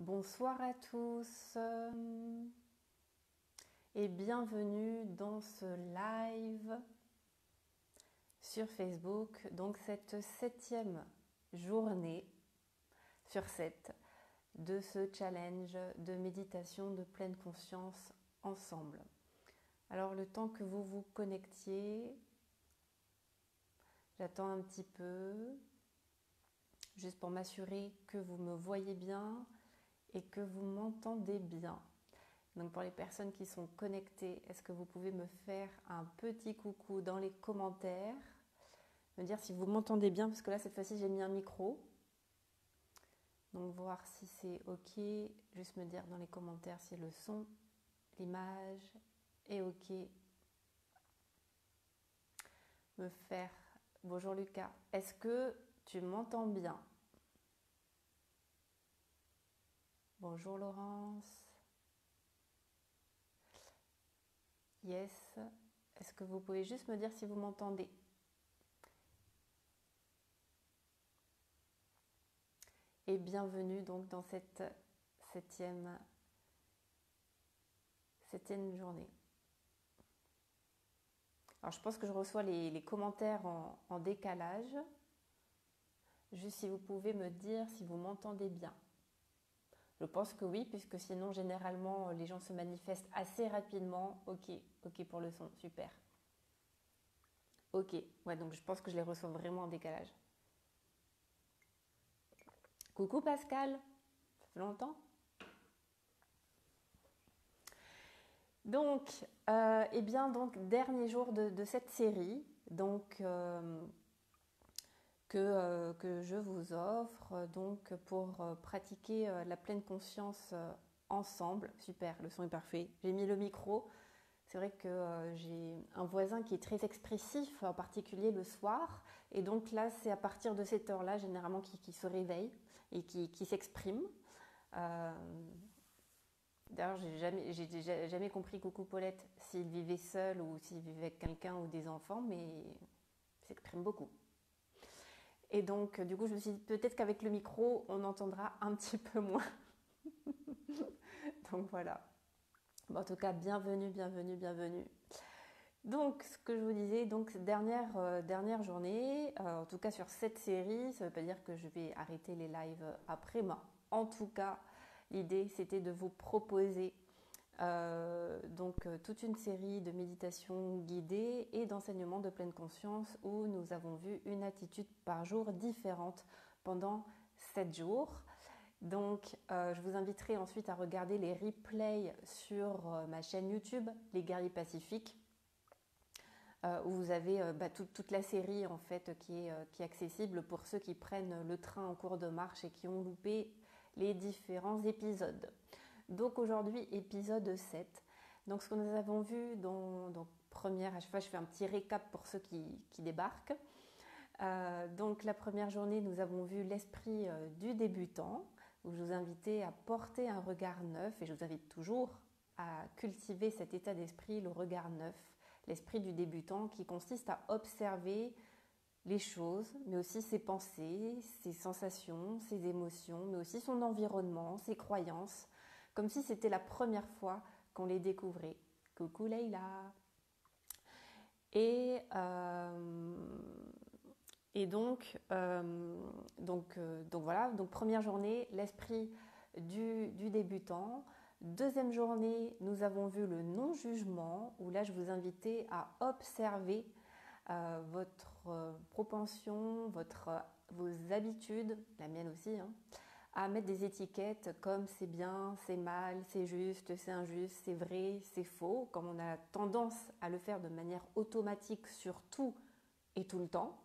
Bonsoir à tous et bienvenue dans ce live sur Facebook. Donc cette 7e journée sur 7 de ce challenge de méditation de pleine conscience ensemble. Alors le temps que vous vous connectiez, j'attends un petit peu juste pour m'assurer que vous me voyez bien et que vous m'entendez bien. Donc pour les personnes qui sont connectées, est-ce que vous pouvez me faire un petit coucou dans les commentaires, me dire si vous m'entendez bien, parce que là cette fois-ci j'ai mis un micro. Donc voir si c'est ok, juste me dire dans les commentaires si le son, l'image est ok. Me faire, bonjour Lucas, est-ce que tu m'entends bien? Bonjour Laurence. Yes. Est-ce que vous pouvez juste me dire si vous m'entendez? Et bienvenue donc dans cette septième journée. Alors je pense que je reçois les commentaires en décalage. Juste si vous pouvez me dire si vous m'entendez bien. Je pense que oui, puisque sinon généralement les gens se manifestent assez rapidement. Ok, ok pour le son, super. Ok, ouais, donc je pense que je les reçois vraiment en décalage. Coucou Pascal, ça fait longtemps. Donc, eh bien, donc dernier jour de cette série, donc que je vous offre donc pour pratiquer la pleine conscience ensemble. Super, le son est parfait. J'ai mis le micro. C'est vrai que j'ai un voisin qui est très expressif, en particulier le soir. Et donc là, c'est à partir de cette heure-là, généralement, qui se réveille et qui s'exprime. D'ailleurs, j'ai jamais compris, coucou Paulette, s'il vivait seul ou s'il vivait avec quelqu'un ou des enfants, mais il s'exprime beaucoup. Et donc, du coup, je me suis dit peut-être qu'avec le micro, on entendra un petit peu moins. Donc voilà. Bon, en tout cas, bienvenue, bienvenue, bienvenue. Donc, ce que je vous disais, donc dernière journée, en tout cas sur cette série, ça ne veut pas dire que je vais arrêter les lives après, mais en tout cas, l'idée c'était de vous proposer toute une série de méditations guidées et d'enseignements de pleine conscience où nous avons vu une attitude par jour différente pendant 7 jours. Donc je vous inviterai ensuite à regarder les replays sur ma chaîne YouTube, Les Guerriers Pacifiques, où vous avez toute la série en fait qui est accessible pour ceux qui prennent le train en cours de marche et qui ont loupé les différents épisodes. Donc aujourd'hui, épisode 7. Donc ce que nous avons vu dans première, à chaque fois je fais un petit récap pour ceux qui débarquent. Donc la première journée, nous avons vu l'esprit du débutant, où je vous invitais à porter un regard neuf, et je vous invite toujours à cultiver cet état d'esprit, le regard neuf, l'esprit du débutant, qui consiste à observer les choses, mais aussi ses pensées, ses sensations, ses émotions, mais aussi son environnement, ses croyances, comme si c'était la première fois qu'on les découvrait. Coucou Leïla. Et donc voilà, donc première journée, l'esprit du débutant. Deuxième journée, nous avons vu le non-jugement, où là je vous invitais à observer votre propension, vos habitudes, la mienne aussi, hein, à mettre des étiquettes comme c'est bien, c'est mal, c'est juste, c'est injuste, c'est vrai, c'est faux, comme on a tendance à le faire de manière automatique sur tout et tout le temps,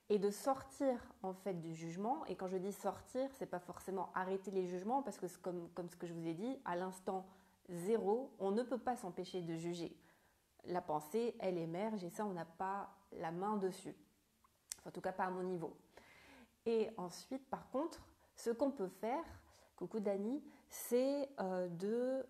et de sortir en fait du jugement. Et quand je dis sortir, c'est pas forcément arrêter les jugements, parce que comme ce que je vous ai dit, à l'instant zéro, on ne peut pas s'empêcher de juger. La pensée, elle émerge et ça, on n'a pas la main dessus. Enfin, en tout cas, pas à mon niveau. Et ensuite, par contre, ce qu'on peut faire, coucou Dani, c'est de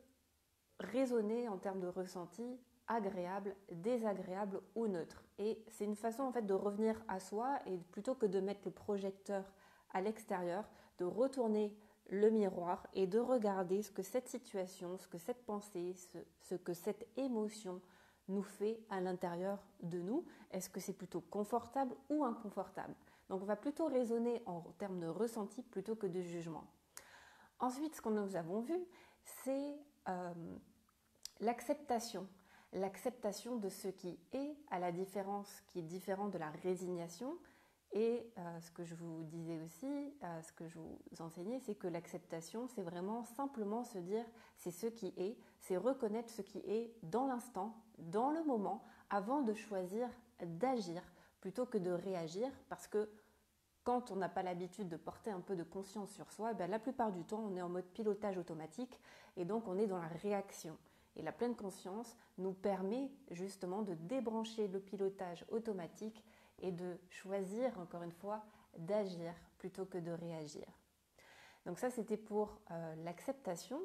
raisonner en termes de ressenti agréable, désagréable ou neutre. Et c'est une façon en fait de revenir à soi, et plutôt que de mettre le projecteur à l'extérieur, de retourner le miroir et de regarder ce que cette situation, ce que cette pensée, ce que cette émotion nous fait à l'intérieur de nous. Est-ce que c'est plutôt confortable ou inconfortable? Donc on va plutôt raisonner en termes de ressenti plutôt que de jugement. Ensuite, ce que nous avons vu, c'est l'acceptation. L'acceptation de ce qui est, à la différence qui est différent de la résignation. Et ce que je vous disais aussi, ce que je vous enseignais, c'est que l'acceptation, c'est vraiment simplement se dire c'est ce qui est, c'est reconnaître ce qui est dans l'instant, dans le moment, avant de choisir d'agir plutôt que de réagir, parce que quand on n'a pas l'habitude de porter un peu de conscience sur soi, ben la plupart du temps, on est en mode pilotage automatique et donc on est dans la réaction. Et la pleine conscience nous permet justement de débrancher le pilotage automatique et de choisir, encore une fois, d'agir plutôt que de réagir. Donc ça, c'était pour l'acceptation.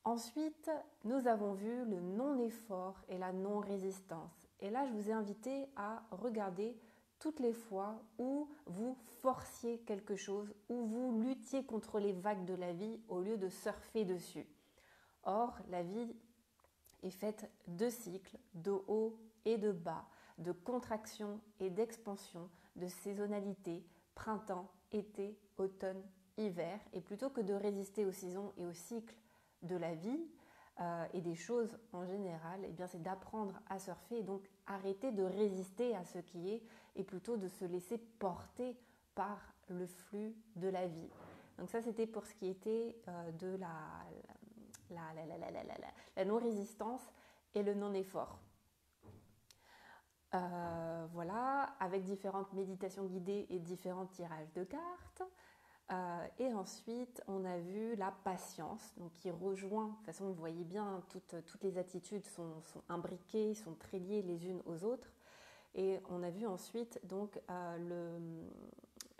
Ensuite, nous avons vu le non-effort et la non-résistance. Et là, je vous ai invité à regarder toutes les fois où vous forciez quelque chose, où vous luttiez contre les vagues de la vie au lieu de surfer dessus. Or, la vie est faite de cycles, de haut et de bas, de contraction et d'expansion, de saisonnalité, printemps, été, automne, hiver. Et plutôt que de résister aux saisons et aux cycles de la vie et des choses en général, eh bien c'est d'apprendre à surfer et donc arrêter de résister à ce qui est et plutôt de se laisser porter par le flux de la vie. Donc ça, c'était pour ce qui était de la non-résistance et le non-effort. Voilà, avec différentes méditations guidées et différents tirages de cartes. Et ensuite, on a vu la patience, donc qui rejoint, de toute façon, vous voyez bien, toutes les attitudes sont imbriquées, sont très liées les unes aux autres. Et on a vu ensuite donc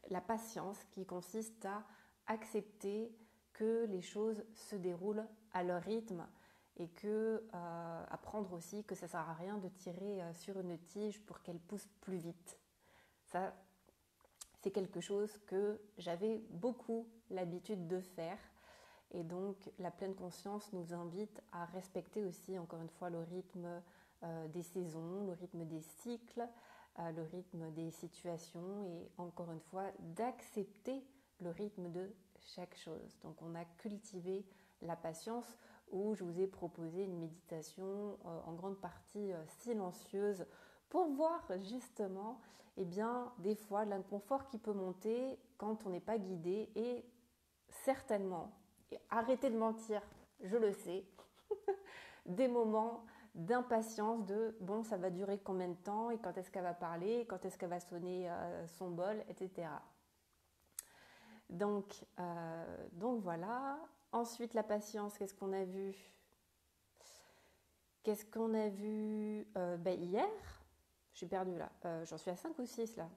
la patience qui consiste à accepter que les choses se déroulent à leur rythme et apprendre aussi que ça ne sert à rien de tirer sur une tige pour qu'elle pousse plus vite. Ça, c'est quelque chose que j'avais beaucoup l'habitude de faire. Et donc, la pleine conscience nous invite à respecter aussi, encore une fois, le rythme des saisons, le rythme des cycles, le rythme des situations et, encore une fois, d'accepter le rythme de chaque chose. Donc, on a cultivé la patience où je vous ai proposé une méditation en grande partie silencieuse pour voir justement des fois l'inconfort qui peut monter quand on n'est pas guidé et certainement, et arrêtez de mentir, je le sais, des moments d'impatience de bon, ça va durer combien de temps et quand est-ce qu'elle va parler, quand est-ce qu'elle va sonner son bol, etc. Donc voilà. Ensuite, la patience, qu'est-ce qu'on a vu? Hier, je suis perdue là, j'en suis à 5 ou 6 là.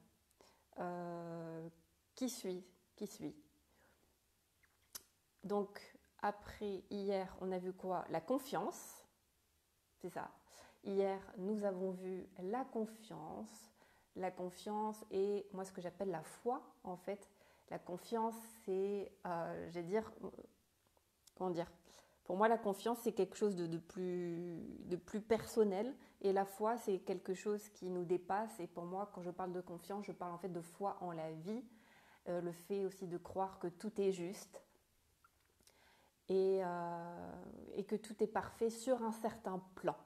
Qui suit? Donc, après, hier, on a vu quoi? La confiance, c'est ça. Hier, nous avons vu la confiance et moi, ce que j'appelle la foi, en fait. La confiance, c'est, pour moi, la confiance, c'est quelque chose de plus personnel et la foi, c'est quelque chose qui nous dépasse. Et pour moi, quand je parle de confiance, je parle en fait de foi en la vie, le fait aussi de croire que tout est juste et que tout est parfait sur un certain plan.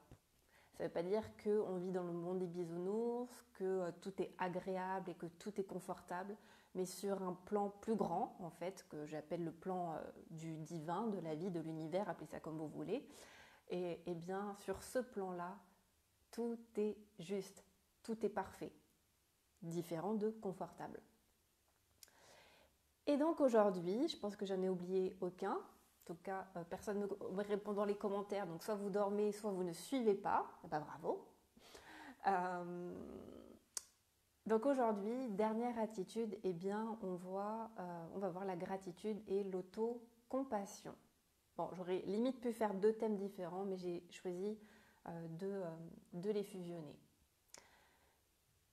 Ça ne veut pas dire qu'on vit dans le monde des bisounours, que tout est agréable et que tout est confortable, mais sur un plan plus grand, en fait, que j'appelle le plan du divin, de la vie, de l'univers, appelez ça comme vous voulez. Et bien, sur ce plan-là, tout est juste, tout est parfait, différent de confortable. Et donc aujourd'hui, je pense que j'en ai oublié aucun. En tout cas, personne ne me répond dans les commentaires, donc soit vous dormez, soit vous ne suivez pas. Ben, bravo. Donc aujourd'hui, dernière attitude, on va voir la gratitude et l'auto-compassion. Bon, j'aurais limite pu faire 2 thèmes différents, mais j'ai choisi de les fusionner.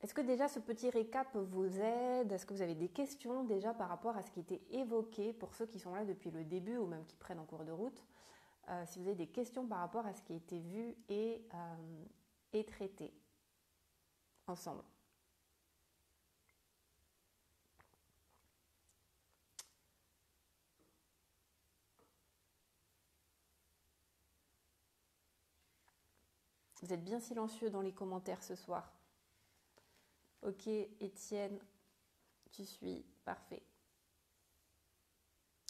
Est-ce que déjà ce petit récap vous aide? Est-ce que vous avez des questions déjà par rapport à ce qui était évoqué pour ceux qui sont là depuis le début ou même qui prennent en cours de route? Si vous avez des questions par rapport à ce qui a été vu et traité ensemble. Vous êtes bien silencieux dans les commentaires ce soir. Ok, Étienne, tu suis, parfait.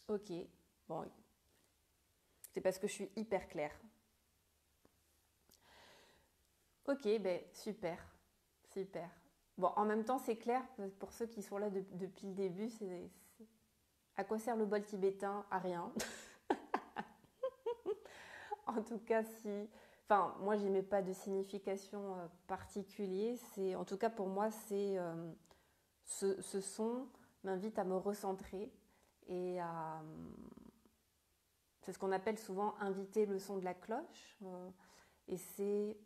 Ok, bon, c'est parce que je suis hyper claire. Ok, ben super, super. Bon, en même temps, c'est clair pour ceux qui sont là depuis le début. À quoi sert le bol tibétain? À rien. En tout cas, si. Enfin, moi, j'y mets pas de signification particulière. En tout cas, pour moi, ce son m'invite à me recentrer et à. C'est ce qu'on appelle souvent inviter le son de la cloche. Et c'est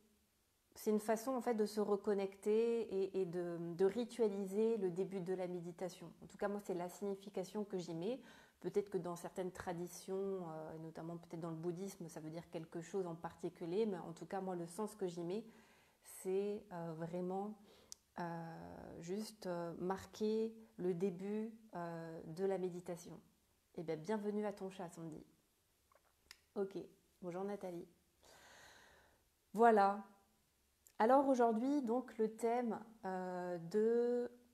une façon en fait de se reconnecter et de ritualiser le début de la méditation. En tout cas, moi, c'est la signification que j'y mets. Peut-être que dans certaines traditions, notamment peut-être dans le bouddhisme, ça veut dire quelque chose en particulier, mais en tout cas, moi, le sens que j'y mets, c'est vraiment juste marquer le début de la méditation. Eh bien, bienvenue à ton chat, Sandy. Ok, bonjour Nathalie. Voilà. Alors aujourd'hui, donc le thème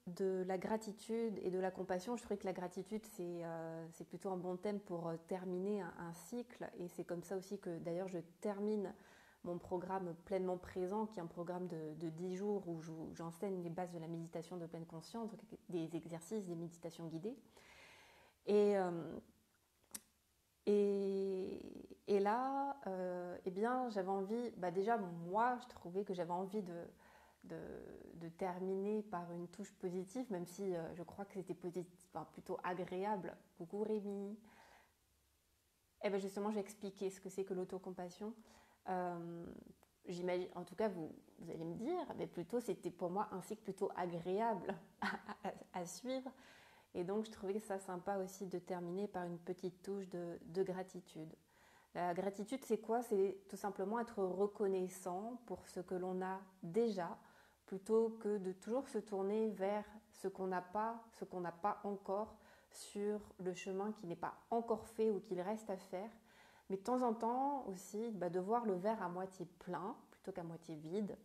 de la gratitude et de la compassion, je trouvais que la gratitude, c'est plutôt un bon thème pour terminer un cycle. Et c'est comme ça aussi que d'ailleurs je termine mon programme Pleinement Présent, qui est un programme de 10 jours où j'enseigne les bases de la méditation de pleine conscience, donc des exercices, des méditations guidées. Et là, eh bien, j'avais envie, déjà moi, je trouvais que j'avais envie de terminer par une touche positive, même si je crois que c'était plutôt agréable. Coucou Rémi. Eh bien justement, j'ai expliqué ce que c'est que l'autocompassion. J'imagine, en tout cas, vous allez me dire, mais plutôt c'était pour moi un cycle plutôt agréable à suivre. Et donc, je trouvais ça sympa aussi de terminer par une petite touche de gratitude. La gratitude, c'est quoi? C'est tout simplement être reconnaissant pour ce que l'on a déjà, plutôt que de toujours se tourner vers ce qu'on n'a pas encore sur le chemin qui n'est pas encore fait ou qu'il reste à faire. Mais de temps en temps aussi, de voir le verre à moitié plein plutôt qu'à moitié vide.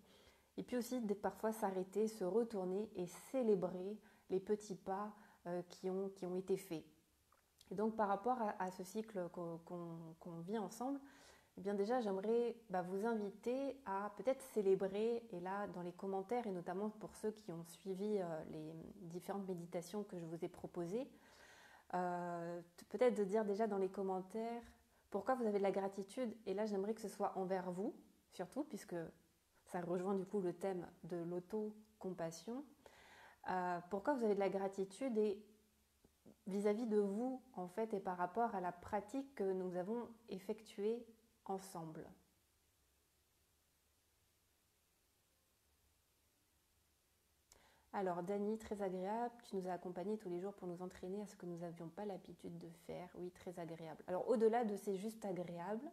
Et puis aussi de parfois s'arrêter, se retourner et célébrer les petits pas qui ont été faits. Et donc par rapport à ce cycle qu'on vit ensemble, eh bien déjà j'aimerais vous inviter à peut-être célébrer, et là dans les commentaires, et notamment pour ceux qui ont suivi les différentes méditations que je vous ai proposées, peut-être de dire déjà dans les commentaires pourquoi vous avez de la gratitude, et là j'aimerais que ce soit envers vous, surtout puisque ça rejoint du coup le thème de l'auto-compassion. Pourquoi vous avez de la gratitude et vis-à-vis de vous en fait et par rapport à la pratique que nous avons effectuée ensemble. Alors Dani, très agréable, tu nous as accompagnés tous les jours pour nous entraîner à ce que nous n'avions pas l'habitude de faire. Oui, très agréable. Alors au-delà de c'est juste agréable,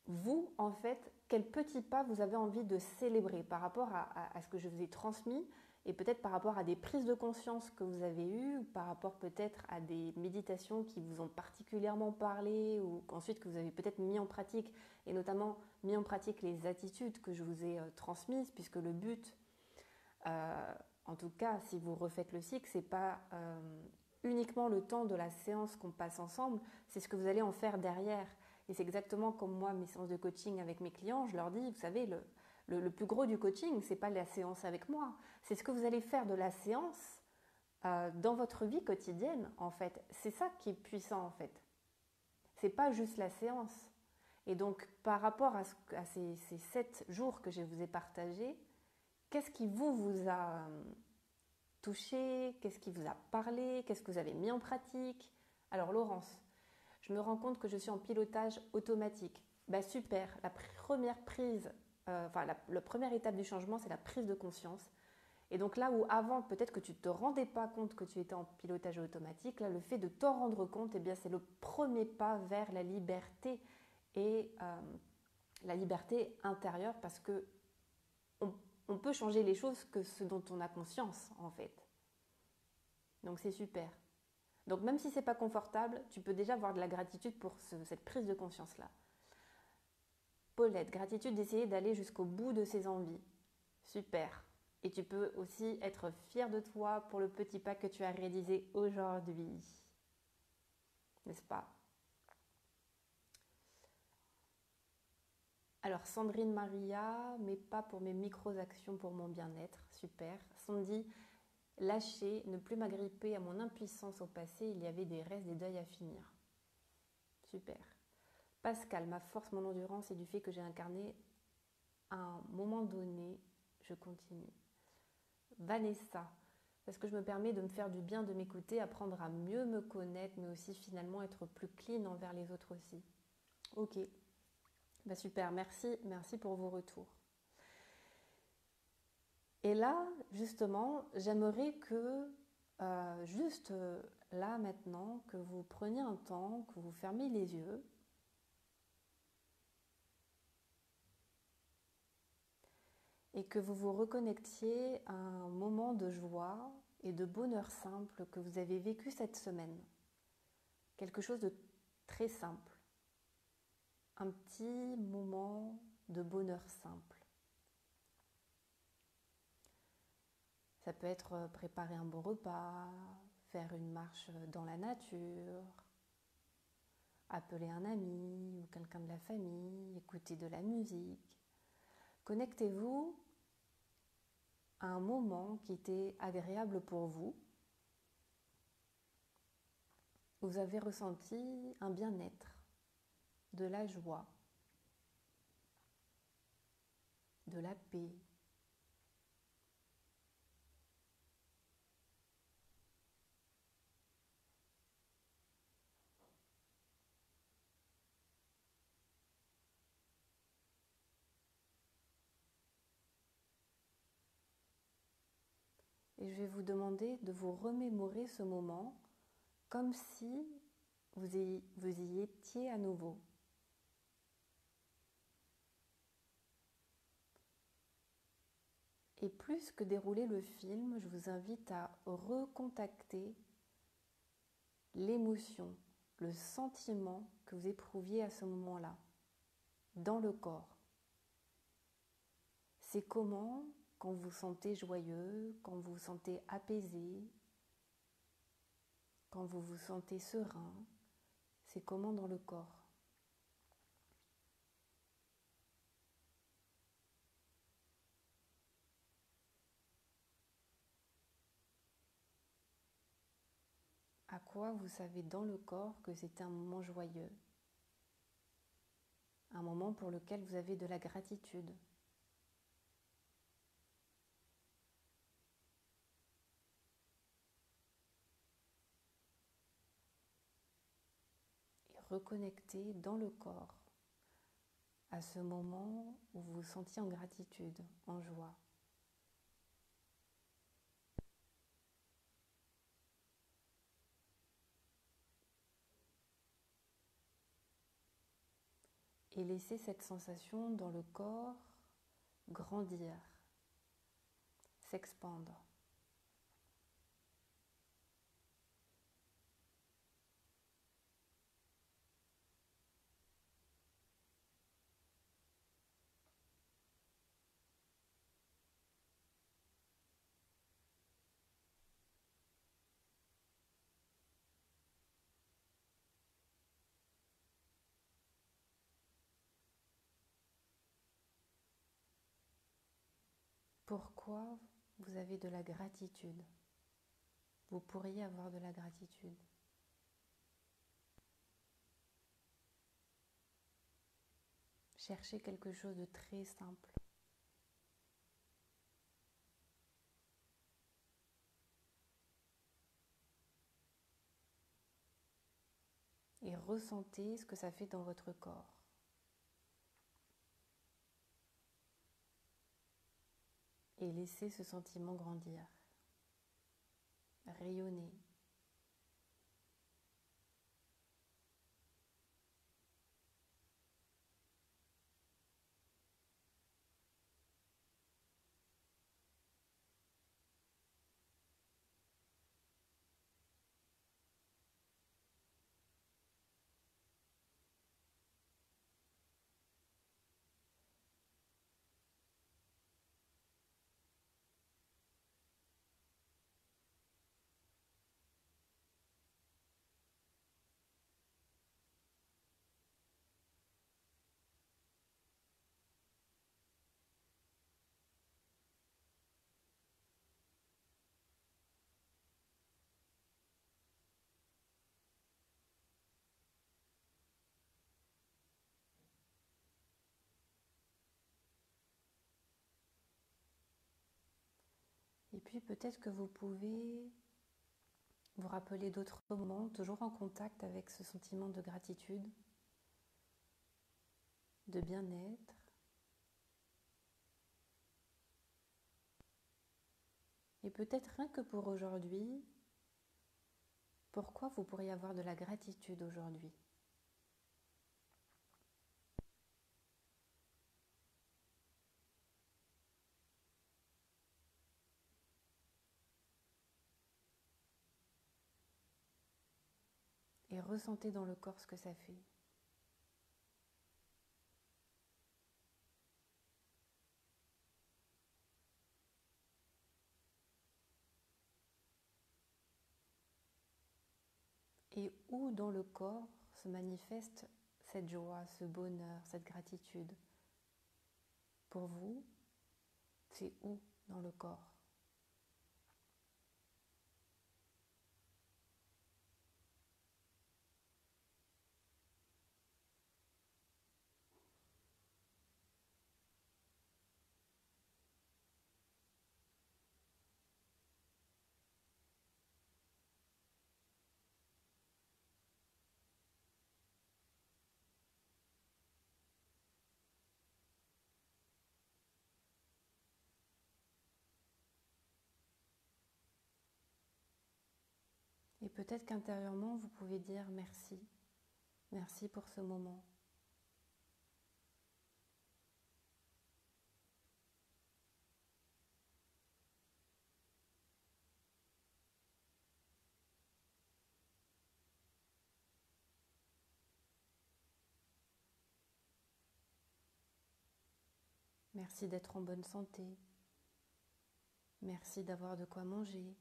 vous en fait, quel petit pas vous avez envie de célébrer par rapport à ce que je vous ai transmis, et peut-être par rapport à des prises de conscience que vous avez eues, ou par rapport peut-être à des méditations qui vous ont particulièrement parlé, ou qu'ensuite que vous avez peut-être mis en pratique, et notamment mis en pratique les attitudes que je vous ai transmises, puisque le but, en tout cas si vous refaites le cycle, c'est pas uniquement le temps de la séance qu'on passe ensemble, c'est ce que vous allez en faire derrière. Et c'est exactement comme moi, mes séances de coaching avec mes clients, je leur dis, vous savez, le plus gros du coaching, c'est pas la séance avec moi, c'est ce que vous allez faire de la séance dans votre vie quotidienne, en fait. C'est ça qui est puissant, en fait. C'est pas juste la séance. Et donc, par rapport à ces 7 jours que je vous ai partagés, qu'est-ce qui vous a touché? Qu'est-ce qui vous a parlé? Qu'est-ce que vous avez mis en pratique? Alors, Laurence, je me rends compte que je suis en pilotage automatique. Super, la première prise la première étape du changement, c'est la prise de conscience. Et donc là où avant, peut-être que tu ne te rendais pas compte que tu étais en pilotage automatique, là, le fait de t'en rendre compte, eh bien, c'est le premier pas vers la liberté et la liberté intérieure parce que on peut changer les choses que ce dont on a conscience, en fait. Donc c'est super. Donc même si c'est pas confortable, tu peux déjà avoir de la gratitude pour cette prise de conscience-là. Paulette, gratitude d'essayer d'aller jusqu'au bout de ses envies. Super. Et tu peux aussi être fier de toi pour le petit pas que tu as réalisé aujourd'hui. N'est-ce pas? Alors Sandrine Maria, mais pas pour mes micro-actions pour mon bien-être. Super. Sandy, lâcher, ne plus m'agripper à mon impuissance au passé, il y avait des restes, des deuils à finir. Super. Pascal, ma force, mon endurance et du fait que j'ai incarné à un moment donné, je continue. Vanessa, parce que je me permets de me faire du bien, de m'écouter, apprendre à mieux me connaître, mais aussi finalement être plus clean envers les autres aussi. Ok, bah super, merci pour vos retours. Et là, justement, j'aimerais que, juste là maintenant, que vous preniez un temps, que vous fermiez les yeux. Et que vous vous reconnectiez à un moment de joie et de bonheur simple que vous avez vécu cette semaine. Quelque chose de très simple. Un petit moment de bonheur simple. Ça peut être préparer un bon repas, faire une marche dans la nature, appeler un ami ou quelqu'un de la famille, écouter de la musique. Connectez-vous à un moment qui était agréable pour vous. Vous avez ressenti un bien-être, de la joie, de la paix. Et je vais vous demander de vous remémorer ce moment comme si vous y étiez à nouveau. Et plus que dérouler le film, je vous invite à recontacter l'émotion, le sentiment que vous éprouviez à ce moment-là, dans le corps. C'est comment quand vous vous sentez joyeux, quand vous vous sentez apaisé, quand vous vous sentez serein, c'est comment dans le corps. À quoi vous savez dans le corps que c'était un moment joyeux, un moment pour lequel vous avez de la gratitude. Et reconnectez dans le corps à ce moment où vous vous sentiez en gratitude, en joie. Et laissez cette sensation dans le corps grandir, s'expandre. Pourquoi vous avez de la gratitude? Vous pourriez avoir de la gratitude. Cherchez quelque chose de très simple. Et ressentez ce que ça fait dans votre corps. et laissez ce sentiment grandir, rayonner. Et puis peut-être que vous pouvez vous rappeler d'autres moments, toujours en contact avec ce sentiment de gratitude, de bien-être. Et peut-être rien que pour aujourd'hui, pourquoi vous pourriez avoir de la gratitude aujourd'hui? Et ressentez dans le corps ce que ça fait. Et où dans le corps se manifeste cette joie, ce bonheur, cette gratitude? Pour vous, c'est où dans le corps? Et peut-être qu'intérieurement, vous pouvez dire merci. Merci pour ce moment. Merci d'être en bonne santé. Merci d'avoir de quoi manger.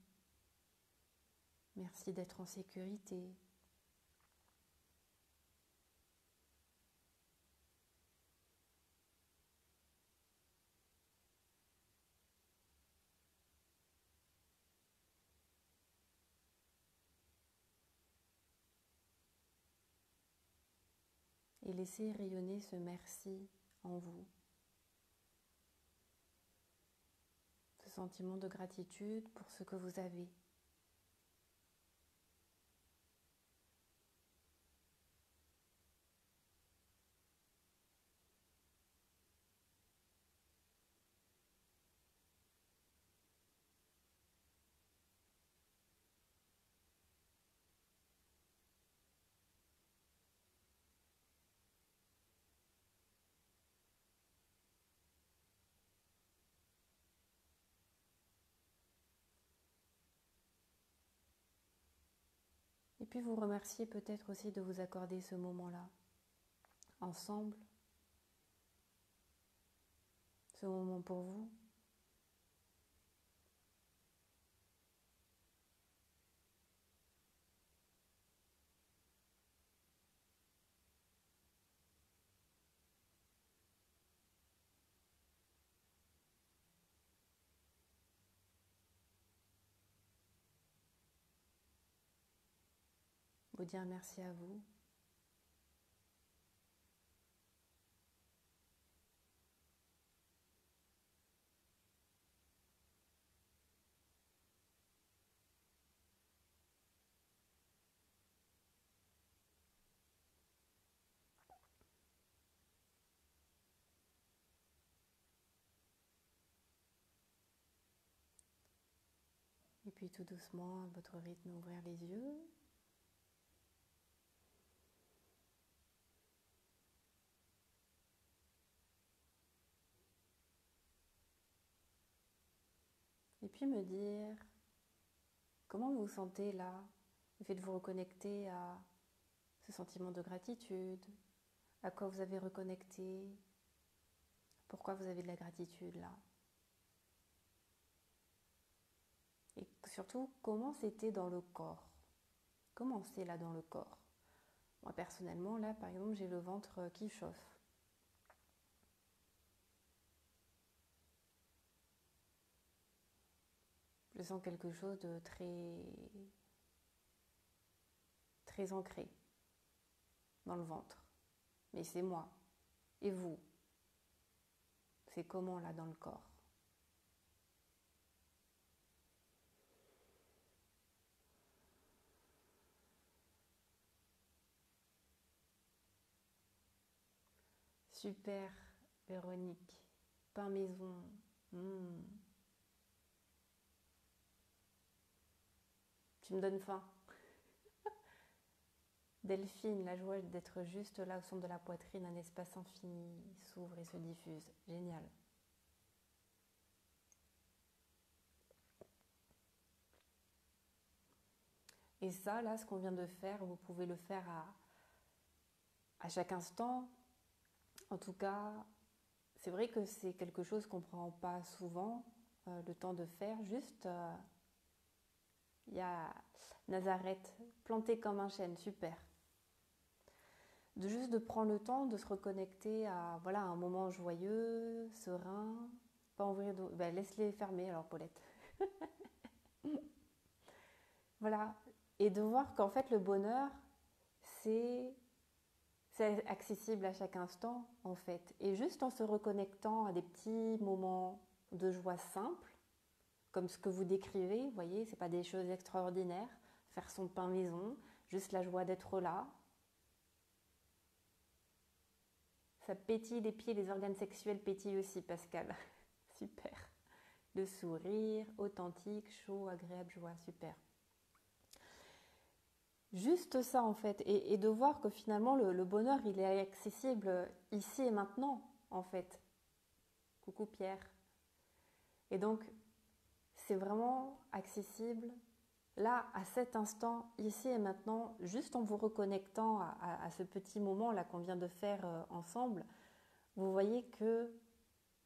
Merci d'être en sécurité. Et laissez rayonner ce merci en vous. Ce sentiment de gratitude pour ce que vous avez. Et puis vous remerciez peut-être aussi de vous accorder ce moment-là, ensemble, ce moment pour vous. Vous dire merci à vous. puis tout doucement, à votre rythme, ouvrir les yeux. Et puis me dire comment vous vous sentez là, le fait de vous reconnecter à ce sentiment de gratitude, à quoi vous avez reconnecté, pourquoi vous avez de la gratitude là. Et surtout, comment c'était dans le corps. Comment c'est là dans le corps. Moi personnellement, là par exemple, j'ai le ventre qui chauffe. Je sens quelque chose de très ancré dans le ventre. Mais c'est moi. Et vous? C'est comment là dans le corps? Super, Véronique. Pain maison. Tu me donnes faim. Delphine, la joie d'être juste là au centre de la poitrine, un espace infini s'ouvre et se diffuse. Génial. Et ça, là, ce qu'on vient de faire, vous pouvez le faire à chaque instant. En tout cas, c'est vrai que c'est quelque chose qu'on ne prend pas souvent le temps de faire. Juste, il y a Nazareth, planté comme un chêne, super. Juste de prendre le temps de se reconnecter à voilà, un moment joyeux, serein. Pas ouvrir laisse-les fermer alors, Paulette. Voilà. Et de voir qu'en fait, le bonheur, c'est accessible à chaque instant, en fait. Et juste en se reconnectant à des petits moments de joie simples, comme ce que vous décrivez, vous voyez, c'est pas des choses extraordinaires. Faire son pain maison, juste la joie d'être là. Ça pétille les pieds, les organes sexuels pétillent aussi, Pascal. Super. Le sourire, authentique, chaud, agréable, joie, super. Juste ça en fait, et de voir que finalement le bonheur il est accessible ici et maintenant en fait. Coucou Pierre. Et donc c'est vraiment accessible là à cet instant, ici et maintenant, juste en vous reconnectant à ce petit moment là qu'on vient de faire ensemble. Vous voyez que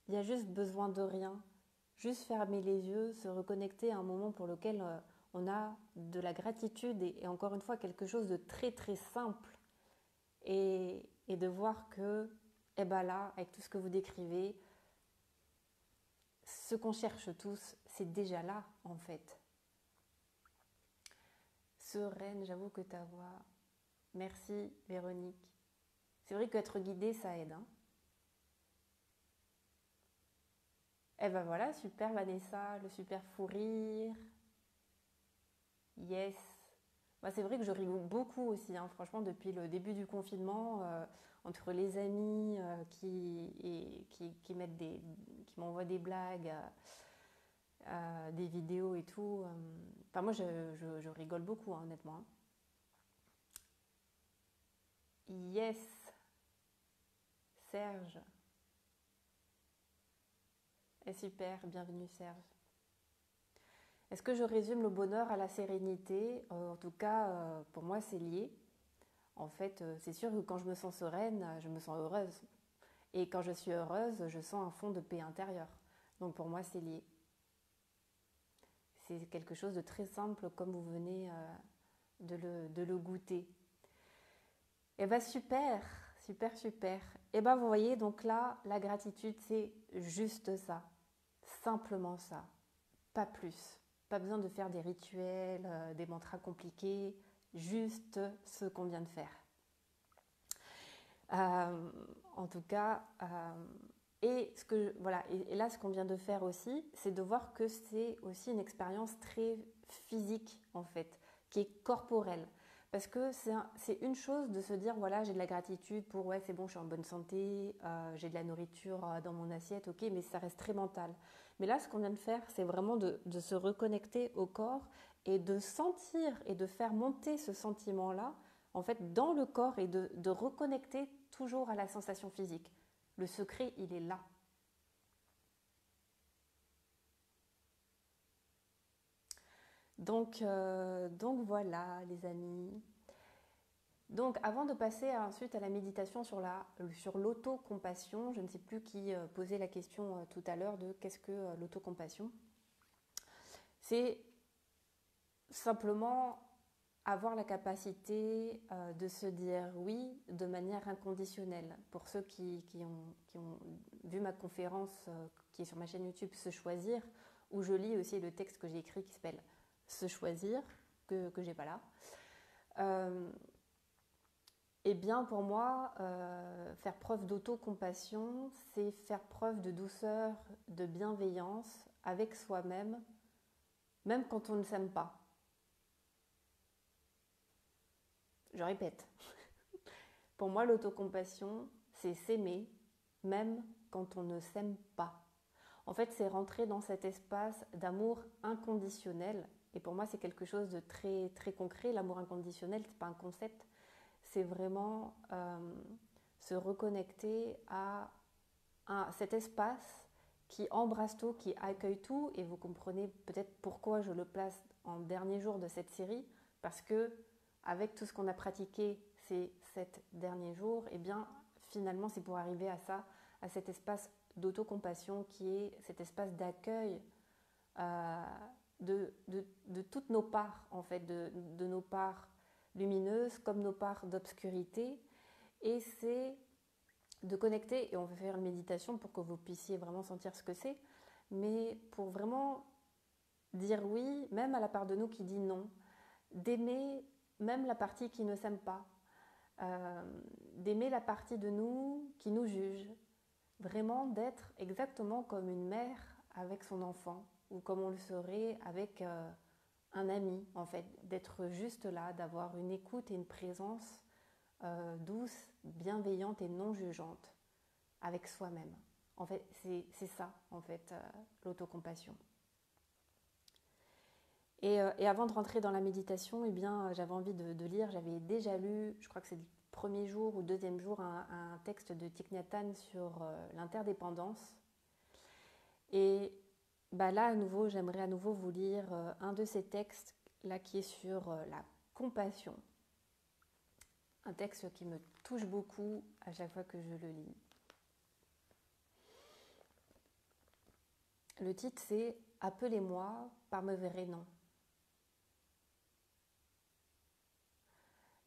il y a juste besoin de rien, juste fermer les yeux, se reconnecter à un moment pour lequel on a de la gratitude et encore une fois quelque chose de très très simple et de voir que eh ben là, avec tout ce que vous décrivez, ce qu'on cherche tous, c'est déjà là en fait. Sereine, j'avoue que ta voix. Merci Véronique. C'est vrai qu'être guidée, ça aide. Hein. Eh ben voilà, super Vanessa, le super fou rire. Yes. Bah, c'est vrai que je rigole beaucoup aussi, hein, franchement, depuis le début du confinement, entre les amis qui m'envoient des blagues, des vidéos et tout. Enfin, moi, je rigole beaucoup, hein, honnêtement. Hein. Yes, Serge. Et super, bienvenue Serge. Est-ce que je résume le bonheur à la sérénité? En tout cas, pour moi, c'est lié. En fait, c'est sûr que quand je me sens sereine, je me sens heureuse. Et quand je suis heureuse, je sens un fond de paix intérieure. Donc pour moi, c'est lié. C'est quelque chose de très simple comme vous venez de le goûter. Et bien super, super, super. Et bien vous voyez, donc là, la gratitude, c'est juste ça. Simplement ça. Pas plus. Pas besoin de faire des rituels, des mantras compliqués. Juste ce qu'on vient de faire. En tout cas, et là, ce qu'on vient de faire aussi, c'est de voir que c'est aussi une expérience très physique en fait, qui est corporelle. Parce que c'est une chose de se dire, voilà, j'ai de la gratitude pour, ouais, c'est bon, je suis en bonne santé, j'ai de la nourriture dans mon assiette, ok, mais ça reste très mental. Mais là, ce qu'on vient de faire, c'est vraiment de se reconnecter au corps et de sentir et de faire monter ce sentiment-là, en fait, dans le corps et de reconnecter toujours à la sensation physique. Le secret, il est là. Donc voilà, les amis. Donc, avant de passer ensuite à la méditation sur l'autocompassion, je ne sais plus qui posait la question tout à l'heure de qu'est-ce que l'autocompassion. C'est simplement avoir la capacité de se dire oui de manière inconditionnelle. Pour ceux qui ont vu ma conférence qui est sur ma chaîne YouTube Se choisir, où je lis aussi le texte que j'ai écrit qui s'appelle Se choisir, que j'ai pas là. Eh bien, pour moi, faire preuve d'autocompassion, c'est faire preuve de douceur, de bienveillance avec soi-même, même quand on ne s'aime pas. Je répète, pour moi, l'autocompassion, c'est s'aimer, même quand on ne s'aime pas. En fait, c'est rentrer dans cet espace d'amour inconditionnel. Et pour moi, c'est quelque chose de très, très concret. L'amour inconditionnel, ce n'est pas un concept. C'est vraiment se reconnecter à cet espace qui embrasse tout, qui accueille tout. Et vous comprenez peut-être pourquoi je le place en dernier jour de cette série. Parce que avec tout ce qu'on a pratiqué ces 7 derniers jours, eh bien, finalement, c'est pour arriver à ça, à cet espace d'autocompassion qui est cet espace d'accueil de toutes nos parts, en fait, de nos parts lumineuses comme nos parts d'obscurité. Et c'est de connecter, et on va faire une méditation pour que vous puissiez vraiment sentir ce que c'est, mais pour vraiment dire oui, même à la part de nous qui dit non, d'aimer même la partie qui ne s'aime pas, d'aimer la partie de nous qui nous juge, vraiment d'être exactement comme une mère avec son enfant, ou comme on le serait avec un ami, en fait, d'être juste là, d'avoir une écoute et une présence douce, bienveillante et non jugeante avec soi-même. En fait, c'est ça, en fait, l'autocompassion. Et avant de rentrer dans la méditation, eh bien, j'avais envie de lire, j'avais déjà lu, je crois que c'est le premier jour ou deuxième jour, un texte de Thich Nhat Hanh sur l'interdépendance. Et bah là, à nouveau, j'aimerais à nouveau vous lire un de ces textes là qui est sur la compassion. Un texte qui me touche beaucoup à chaque fois que je le lis. Le titre c'est « Appelez-moi par mes vrais noms ».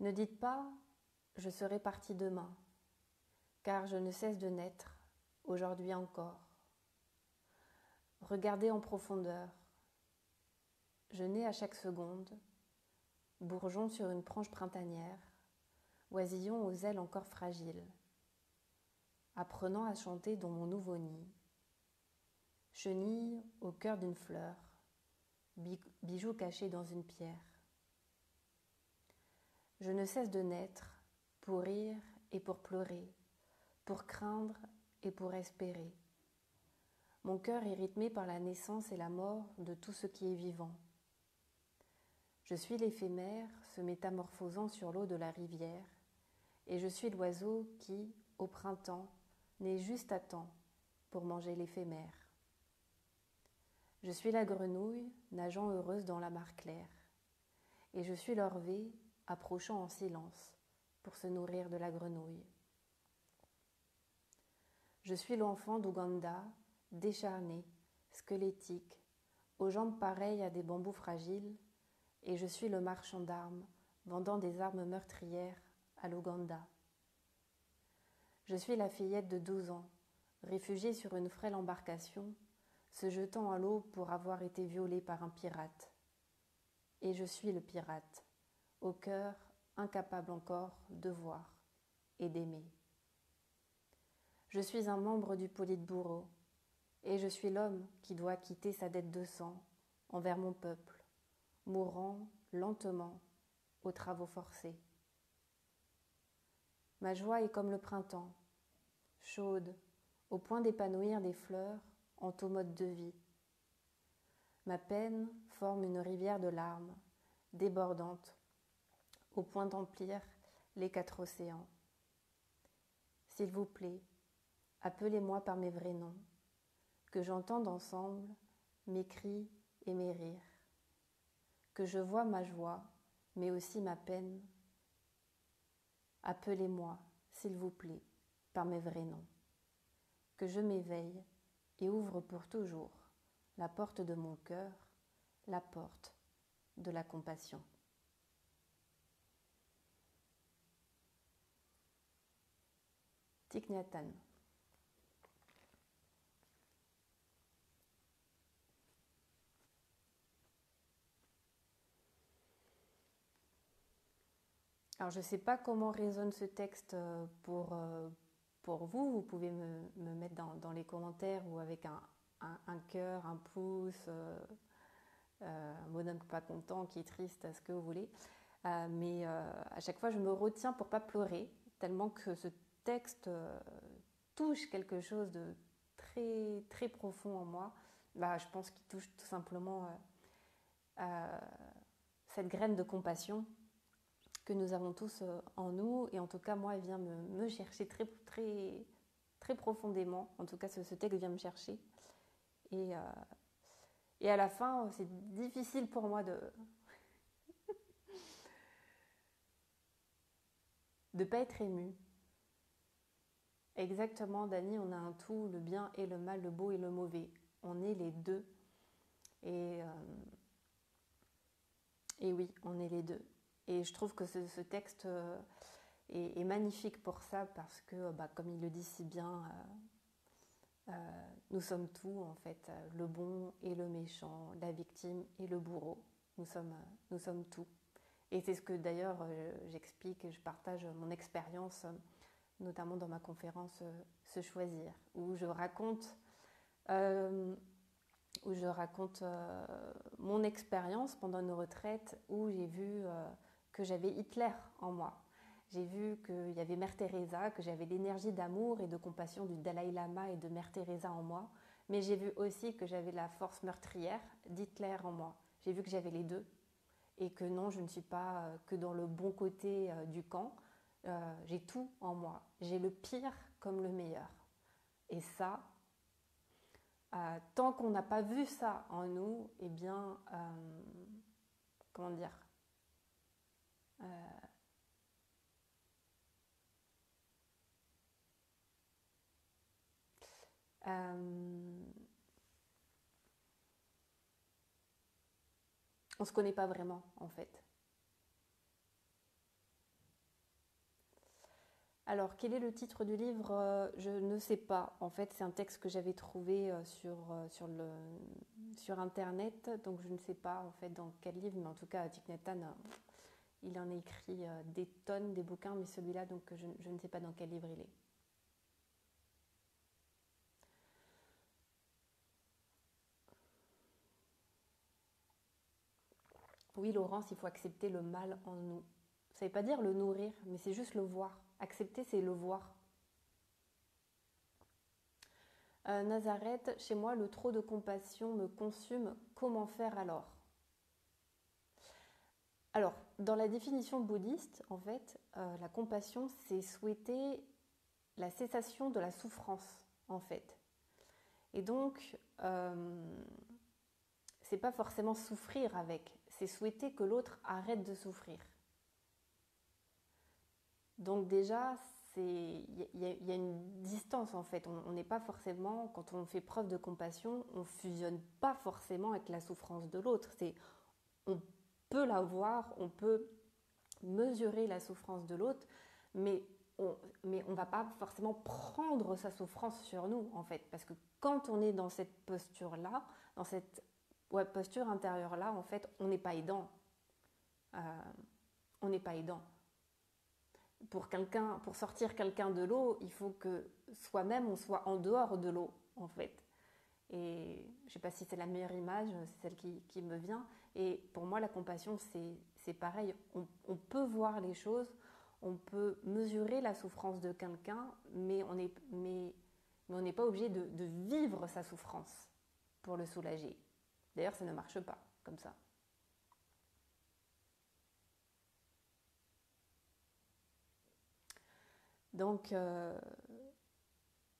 Ne dites pas « je serai parti demain », car je ne cesse de naître, aujourd'hui encore. Regardez en profondeur. Je nais à chaque seconde, bourgeon sur une branche printanière, oisillon aux ailes encore fragiles, apprenant à chanter dans mon nouveau nid, chenille au cœur d'une fleur, bijou caché dans une pierre. Je ne cesse de naître pour rire et pour pleurer, pour craindre et pour espérer. Mon cœur est rythmé par la naissance et la mort de tout ce qui est vivant. Je suis l'éphémère se métamorphosant sur l'eau de la rivière, et je suis l'oiseau qui, au printemps, naît juste à temps pour manger l'éphémère. Je suis la grenouille nageant heureuse dans la mare claire, et je suis l'orvée approchant en silence pour se nourrir de la grenouille. Je suis l'enfant d'Ouganda, décharné, squelettique, aux jambes pareilles à des bambous fragiles, et je suis le marchand d'armes, vendant des armes meurtrières à l'Ouganda. Je suis la fillette de 12 ans, réfugiée sur une frêle embarcation, se jetant à l'eau pour avoir été violée par un pirate. Et je suis le pirate, au cœur incapable encore de voir et d'aimer. Je suis un membre du Politburo, et je suis l'homme qui doit quitter sa dette de sang envers mon peuple, mourant lentement aux travaux forcés. Ma joie est comme le printemps, chaude, au point d'épanouir des fleurs en tout mode de vie. Ma peine forme une rivière de larmes, débordante, au point d'emplir les 4 océans. S'il vous plaît, appelez-moi par mes vrais noms, que j'entende ensemble mes cris et mes rires, que je vois ma joie, mais aussi ma peine. Appelez-moi, s'il vous plaît, par mes vrais noms, que je m'éveille et ouvre pour toujours la porte de mon cœur, la porte de la compassion. Thich Nhat Hanh. Alors je ne sais pas comment résonne ce texte pour vous. Vous pouvez me mettre dans les commentaires ou avec un cœur, un pouce, un bonhomme pas content, qui est triste, ce que vous voulez. Mais à chaque fois, je me retiens pour ne pas pleurer, tellement que ce texte touche quelque chose de très, très profond en moi. Je pense qu'il touche tout simplement cette graine de compassion que nous avons tous en nous, et en tout cas moi, elle vient me chercher très, très, très profondément. En tout cas, ce texte vient me chercher, et à la fin, c'est difficile pour moi de pas être émue. Exactement, Dani, on a un tout, le bien et le mal, le beau et le mauvais. On est les deux, et oui, on est les deux. Et je trouve que ce texte est magnifique pour ça, parce que, comme il le dit si bien, nous sommes tout, en fait, le bon et le méchant, la victime et le bourreau. Nous sommes tout. Et c'est ce que d'ailleurs j'explique, je partage mon expérience, notamment dans ma conférence Se choisir, où je raconte mon expérience pendant une retraite, où j'ai vu que j'avais Hitler en moi. J'ai vu qu'il y avait Mère Teresa, que j'avais l'énergie d'amour et de compassion du Dalai Lama et de Mère Teresa en moi, mais j'ai vu aussi que j'avais la force meurtrière d'Hitler en moi. J'ai vu que j'avais les deux, et que non, je ne suis pas que dans le bon côté du camp. J'ai tout en moi. J'ai le pire comme le meilleur. Et ça, tant qu'on n'a pas vu ça en nous, eh bien, comment dire, on ne se connaît pas vraiment, en fait. Alors, quel est le titre du livre? Je ne sais pas. En fait, c'est un texte que j'avais trouvé sur Internet, donc je ne sais pas en fait dans quel livre, mais en tout cas, Thich Nhat Hanh, il en a écrit des tonnes, des bouquins, mais celui-là, donc je ne sais pas dans quel livre il est. Oui, Laurence, il faut accepter le mal en nous. Ça ne veut pas dire le nourrir, mais c'est juste le voir. Accepter, c'est le voir. Nazareth, chez moi, le trop de compassion me consume. Comment faire alors? Alors, dans la définition bouddhiste, en fait, la compassion, c'est souhaiter la cessation de la souffrance, en fait. Et donc, c'est pas forcément souffrir avec, c'est souhaiter que l'autre arrête de souffrir. Donc déjà, il y a une distance en fait. On n'est pas forcément, quand on fait preuve de compassion, on ne fusionne pas forcément avec la souffrance de l'autre. On peut la voir, on peut mesurer la souffrance de l'autre, mais on ne va pas forcément prendre sa souffrance sur nous en fait. Parce que quand on est dans cette posture-là, dans cette posture intérieure-là, en fait, on n'est pas aidant. On n'est pas aidant. Pour sortir quelqu'un de l'eau, il faut que soi-même on soit en dehors de l'eau en fait. Et je ne sais pas si c'est la meilleure image, c'est celle qui me vient. Et pour moi, la compassion, c'est pareil, on peut voir les choses, on peut mesurer la souffrance de quelqu'un, mais on n'est pas obligé de vivre sa souffrance pour le soulager. D'ailleurs, ça ne marche pas comme ça. Donc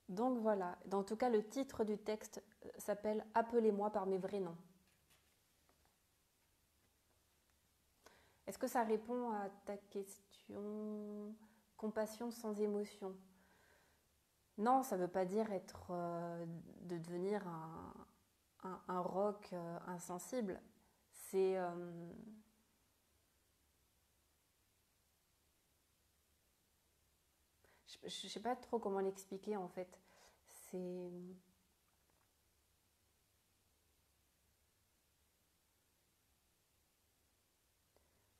voilà. En tout cas, le titre du texte s'appelle « Appelez-moi par mes vrais noms ». Est-ce que ça répond à ta question? Compassion sans émotion? Non, ça ne veut pas dire de devenir un roc insensible. C'est... je ne sais pas trop comment l'expliquer en fait. C'est...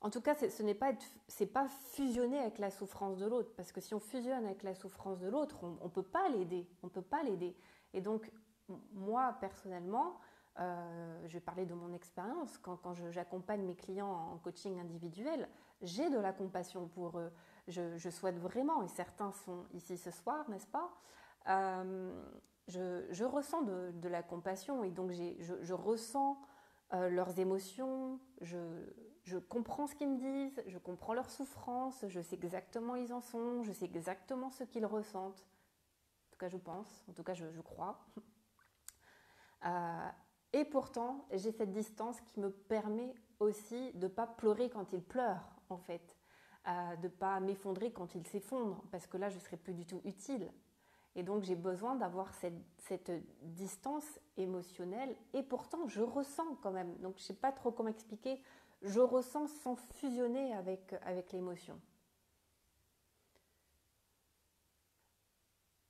En tout cas, c'est pas fusionner avec la souffrance de l'autre, parce que si on fusionne avec la souffrance de l'autre, on peut pas l'aider, on peut pas l'aider. Et donc, moi personnellement, je vais parler de mon expérience, quand j'accompagne mes clients en coaching individuel, j'ai de la compassion pour eux. Je souhaite vraiment, et certains sont ici ce soir, n'est-ce pas? Je ressens de la compassion, et donc je ressens leurs émotions, je comprends ce qu'ils me disent, je comprends leurs souffrances, je sais exactement où ils en sont, je sais exactement ce qu'ils ressentent. En tout cas, je pense, en tout cas, je crois. Et pourtant, j'ai cette distance qui me permet aussi de ne pas pleurer quand ils pleurent, en fait. De ne pas m'effondrer quand ils s'effondrent, parce que là, je ne serais plus du tout utile. Et donc, j'ai besoin d'avoir cette distance émotionnelle. Et pourtant, je ressens quand même. Donc, je ne sais pas trop comment expliquer. Je ressens sans fusionner avec l'émotion.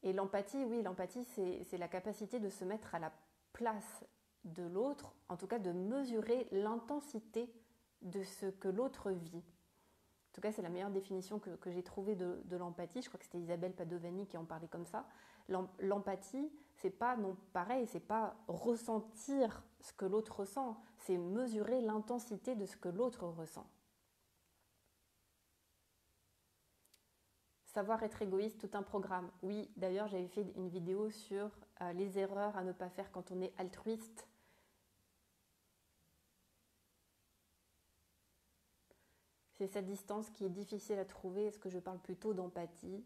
Et l'empathie, oui, l'empathie, c'est la capacité de se mettre à la place de l'autre, en tout cas de mesurer l'intensité de ce que l'autre vit. En tout cas, c'est la meilleure définition que j'ai trouvée de l'empathie. Je crois que c'était Isabelle Padovani qui en parlait comme ça. L'empathie, c'est pas non pareil, c'est pas ressentir ce que l'autre ressent, c'est mesurer l'intensité de ce que l'autre ressent. Savoir être égoïste, tout un programme. Oui, d'ailleurs, j'avais fait une vidéo sur les erreurs à ne pas faire quand on est altruiste. C'est cette distance qui est difficile à trouver. Est-ce que je parle plutôt d'empathie?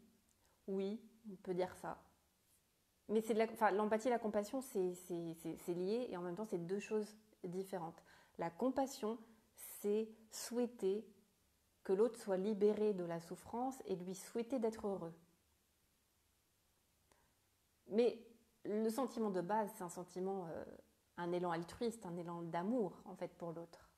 Oui, on peut dire ça. Mais l'empathie et la compassion, c'est lié et en même temps, c'est deux choses différentes. La compassion, c'est souhaiter que l'autre soit libéré de la souffrance et lui souhaiter d'être heureux. Mais le sentiment de base, c'est un sentiment, un élan altruiste, un élan d'amour en fait pour l'autre.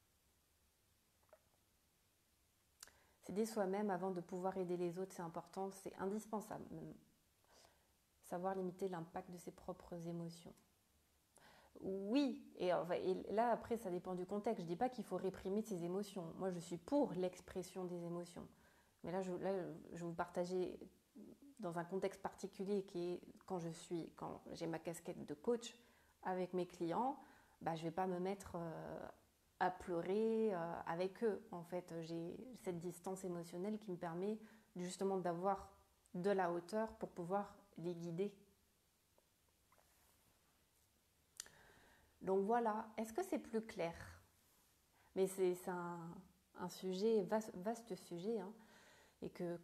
S'aider soi-même avant de pouvoir aider les autres, c'est important, c'est indispensable même. Savoir limiter l'impact de ses propres émotions. Oui, et là après ça dépend du contexte. Je ne dis pas qu'il faut réprimer ses émotions. Moi je suis pour l'expression des émotions. Mais là je vais vous partager dans un contexte particulier qui est quand j'ai ma casquette de coach avec mes clients, je ne vais pas me mettre à pleurer avec eux. En fait, j'ai cette distance émotionnelle qui me permet justement d'avoir de la hauteur pour pouvoir les guider. Donc voilà, est-ce que c'est plus clair? Mais c'est un sujet, vaste sujet, hein, et que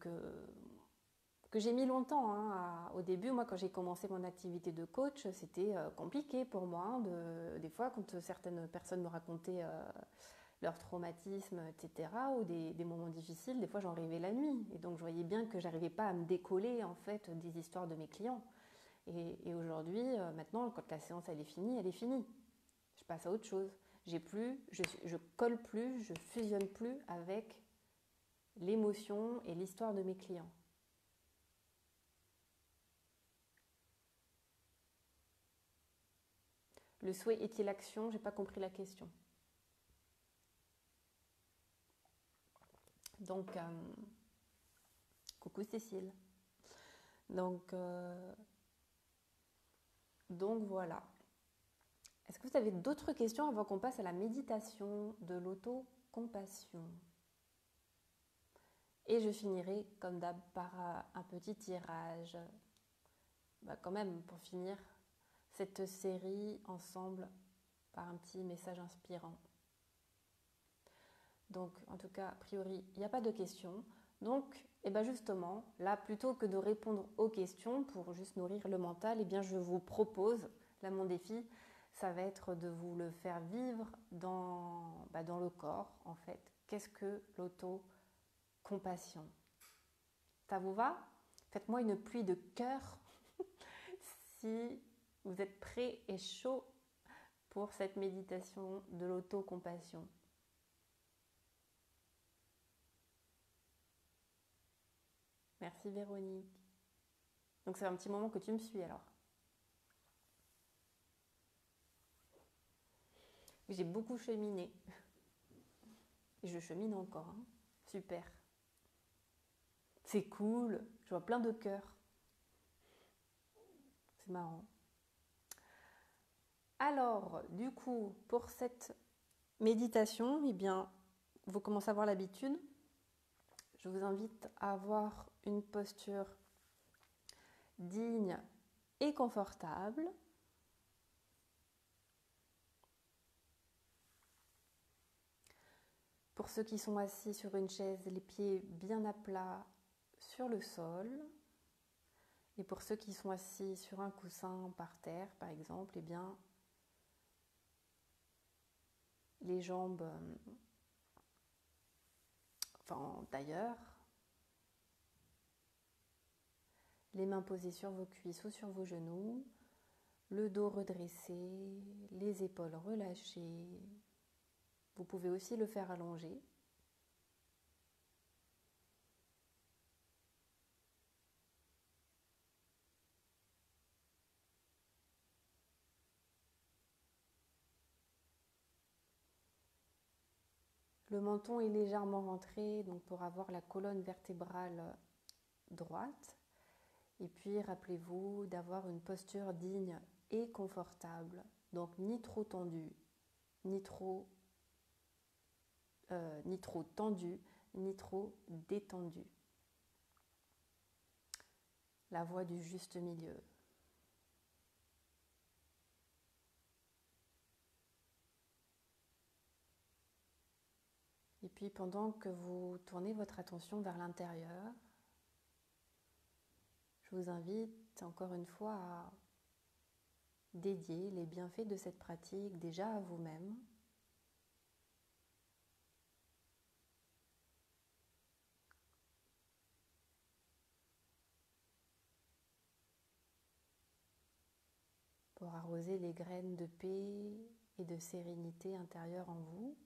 j'ai mis longtemps. Hein, au début, moi, quand j'ai commencé mon activité de coach, c'était compliqué pour moi. Des fois, quand certaines personnes me racontaient leur traumatisme, etc., ou des moments difficiles, des fois, j'en rêvais la nuit. Et donc, je voyais bien que j'arrivais pas à me décoller, en fait, des histoires de mes clients. Et aujourd'hui, maintenant, quand la séance, elle est finie, elle est finie. Je passe à autre chose. Je colle plus, je fusionne plus avec l'émotion et l'histoire de mes clients. Le souhait est-il action? J'ai pas compris la question. Donc, coucou Cécile. Donc voilà. Est-ce que vous avez d'autres questions avant qu'on passe à la méditation de l'autocompassion? Et je finirai comme d'hab par un petit tirage, quand même pour finir cette série ensemble par un petit message inspirant. Donc en tout cas, a priori, il n'y a pas de questions. Donc, justement, là, plutôt que de répondre aux questions pour juste nourrir le mental, je vous propose, là mon défi, ça va être de vous le faire vivre dans le corps, en fait. Qu'est-ce que l'auto-compassion? Ça vous va? Faites-moi une pluie de cœur si vous êtes prêts et chaud pour cette méditation de l'auto-compassion. Merci Véronique. Donc c'est un petit moment que tu me suis alors. J'ai beaucoup cheminé. Et je chemine encore. Hein. Super. C'est cool. Je vois plein de cœurs. C'est marrant. Alors, du coup, pour cette méditation, vous commencez à avoir l'habitude. Je vous invite à avoir une posture digne et confortable. Pour ceux qui sont assis sur une chaise, les pieds bien à plat sur le sol. Et pour ceux qui sont assis sur un coussin par terre, par exemple, les jambes d'ailleurs, les mains posées sur vos cuisses ou sur vos genoux, le dos redressé, les épaules relâchées. Vous pouvez aussi le faire allongé. Le menton est légèrement rentré, donc pour avoir la colonne vertébrale droite. Et puis rappelez-vous d'avoir une posture digne et confortable. Donc ni trop tendu, ni trop tendu, ni trop détendu. La voie du juste milieu. Et puis pendant que vous tournez votre attention vers l'intérieur, je vous invite encore une fois à dédier les bienfaits de cette pratique déjà à vous-même. Pour arroser les graines de paix et de sérénité intérieure en vous.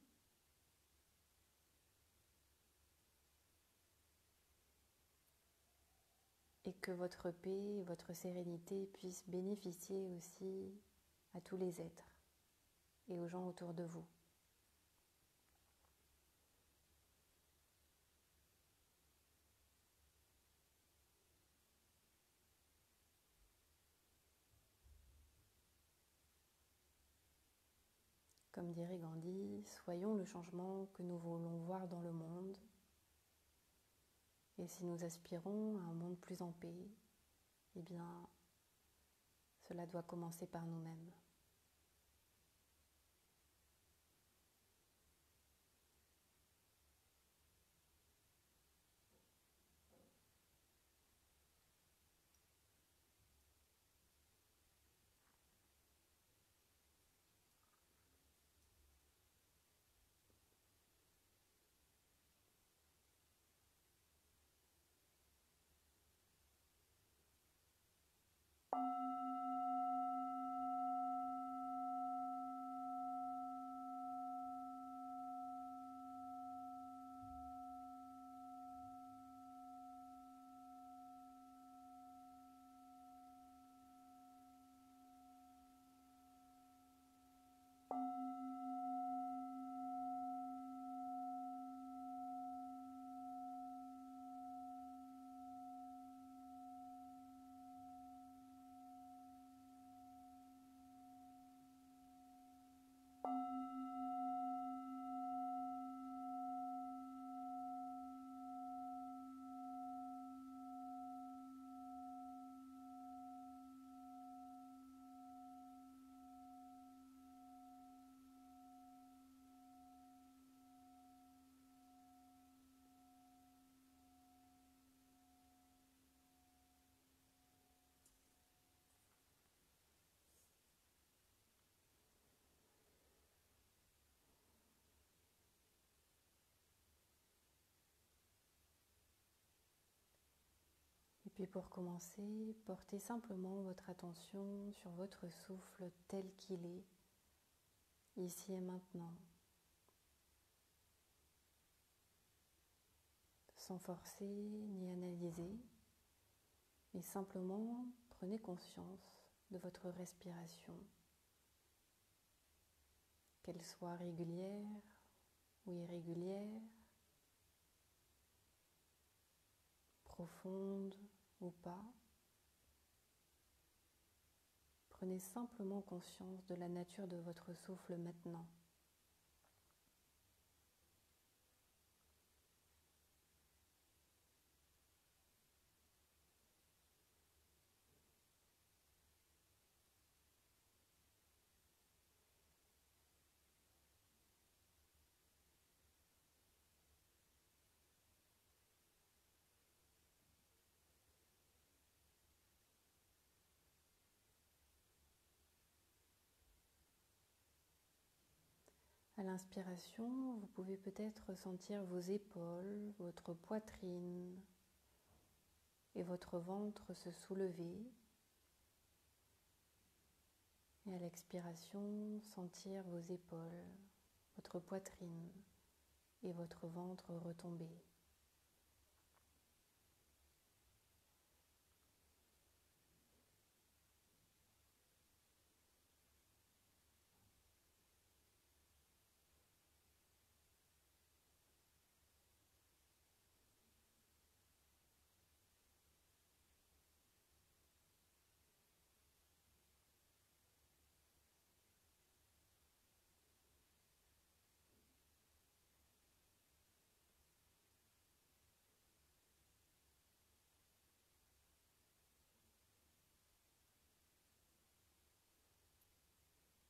Et que votre paix et votre sérénité puissent bénéficier aussi à tous les êtres et aux gens autour de vous. Comme dirait Gandhi, soyons le changement que nous voulons voir dans le monde. Et si nous aspirons à un monde plus en paix, cela doit commencer par nous-mêmes. Puis pour commencer, portez simplement votre attention sur votre souffle tel qu'il est, ici et maintenant, sans forcer ni analyser, mais simplement prenez conscience de votre respiration, qu'elle soit régulière ou irrégulière, profonde ou pas. Prenez simplement conscience de la nature de votre souffle maintenant. À l'inspiration, vous pouvez peut-être sentir vos épaules, votre poitrine et votre ventre se soulever. Et à l'expiration, sentir vos épaules, votre poitrine et votre ventre retomber.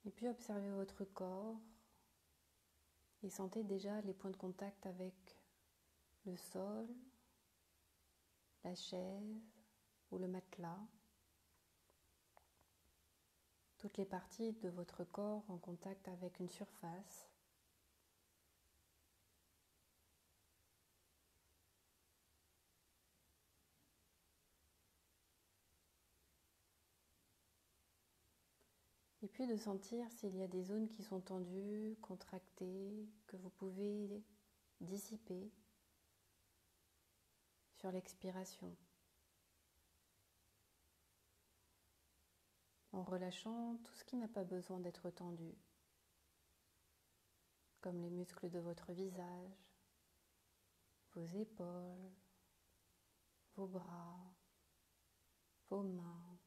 Et puis observez votre corps et sentez déjà les points de contact avec le sol, la chaise ou le matelas. Toutes les parties de votre corps en contact avec une surface. Et puis de sentir s'il y a des zones qui sont tendues, contractées, que vous pouvez dissiper sur l'expiration. En relâchant tout ce qui n'a pas besoin d'être tendu, comme les muscles de votre visage, vos épaules, vos bras, vos mains,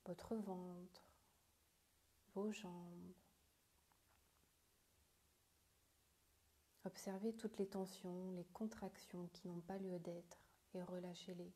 votre ventre, vos jambes. Observez toutes les tensions, les contractions qui n'ont pas lieu d'être et relâchez-les.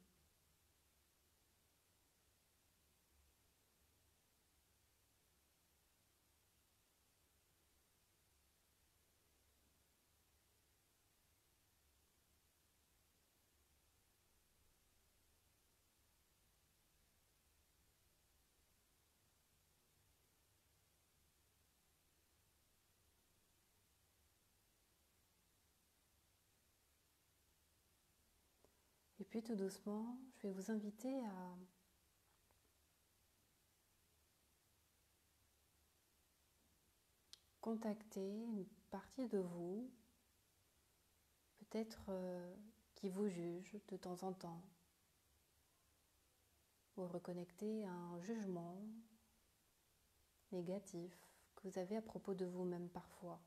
Et puis tout doucement, je vais vous inviter à contacter une partie de vous, peut-être qui vous juge de temps en temps. Vous reconnecter à un jugement négatif que vous avez à propos de vous-même parfois.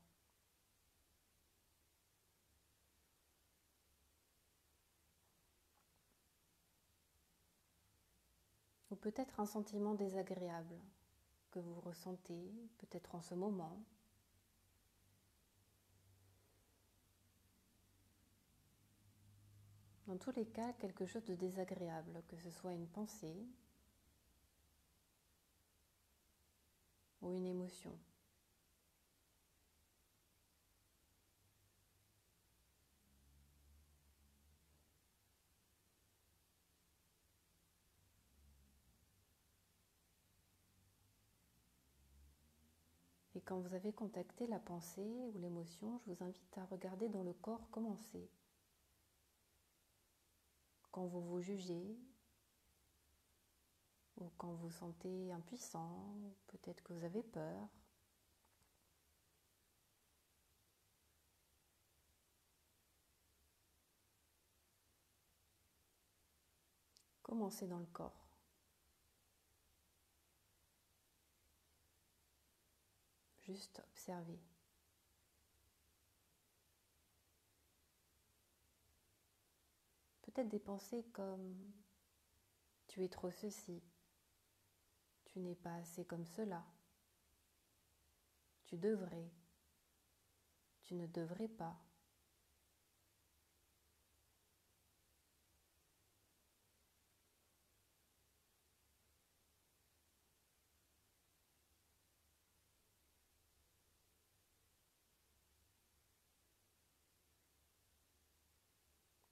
Ou peut-être un sentiment désagréable que vous ressentez, peut-être en ce moment. Dans tous les cas, quelque chose de désagréable, que ce soit une pensée ou une émotion. Et quand vous avez contacté la pensée ou l'émotion, je vous invite à regarder dans le corps comment c'est. quand vous vous jugez ou quand vous vous sentez impuissant, peut-être que vous avez peur. Commencez dans le corps. Juste observer. Peut-être des pensées comme tu es trop ceci, tu n'es pas assez comme cela, tu devrais, tu ne devrais pas.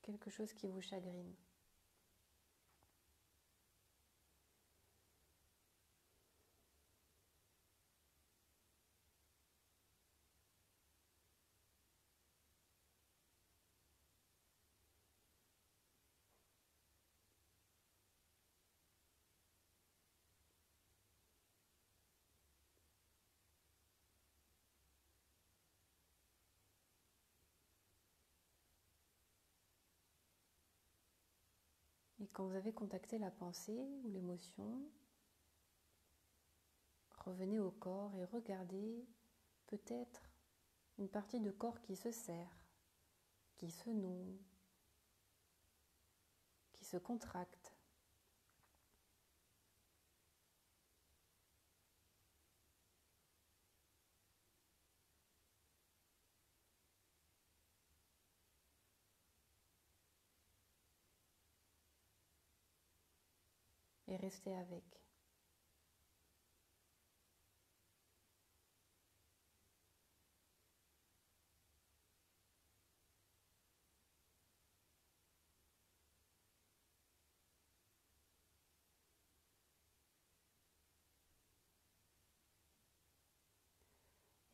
Quelque chose qui vous chagrine. Et quand vous avez contacté la pensée ou l'émotion, revenez au corps et regardez peut-être une partie de corps qui se serre, qui se noue, qui se contracte. Et restez avec.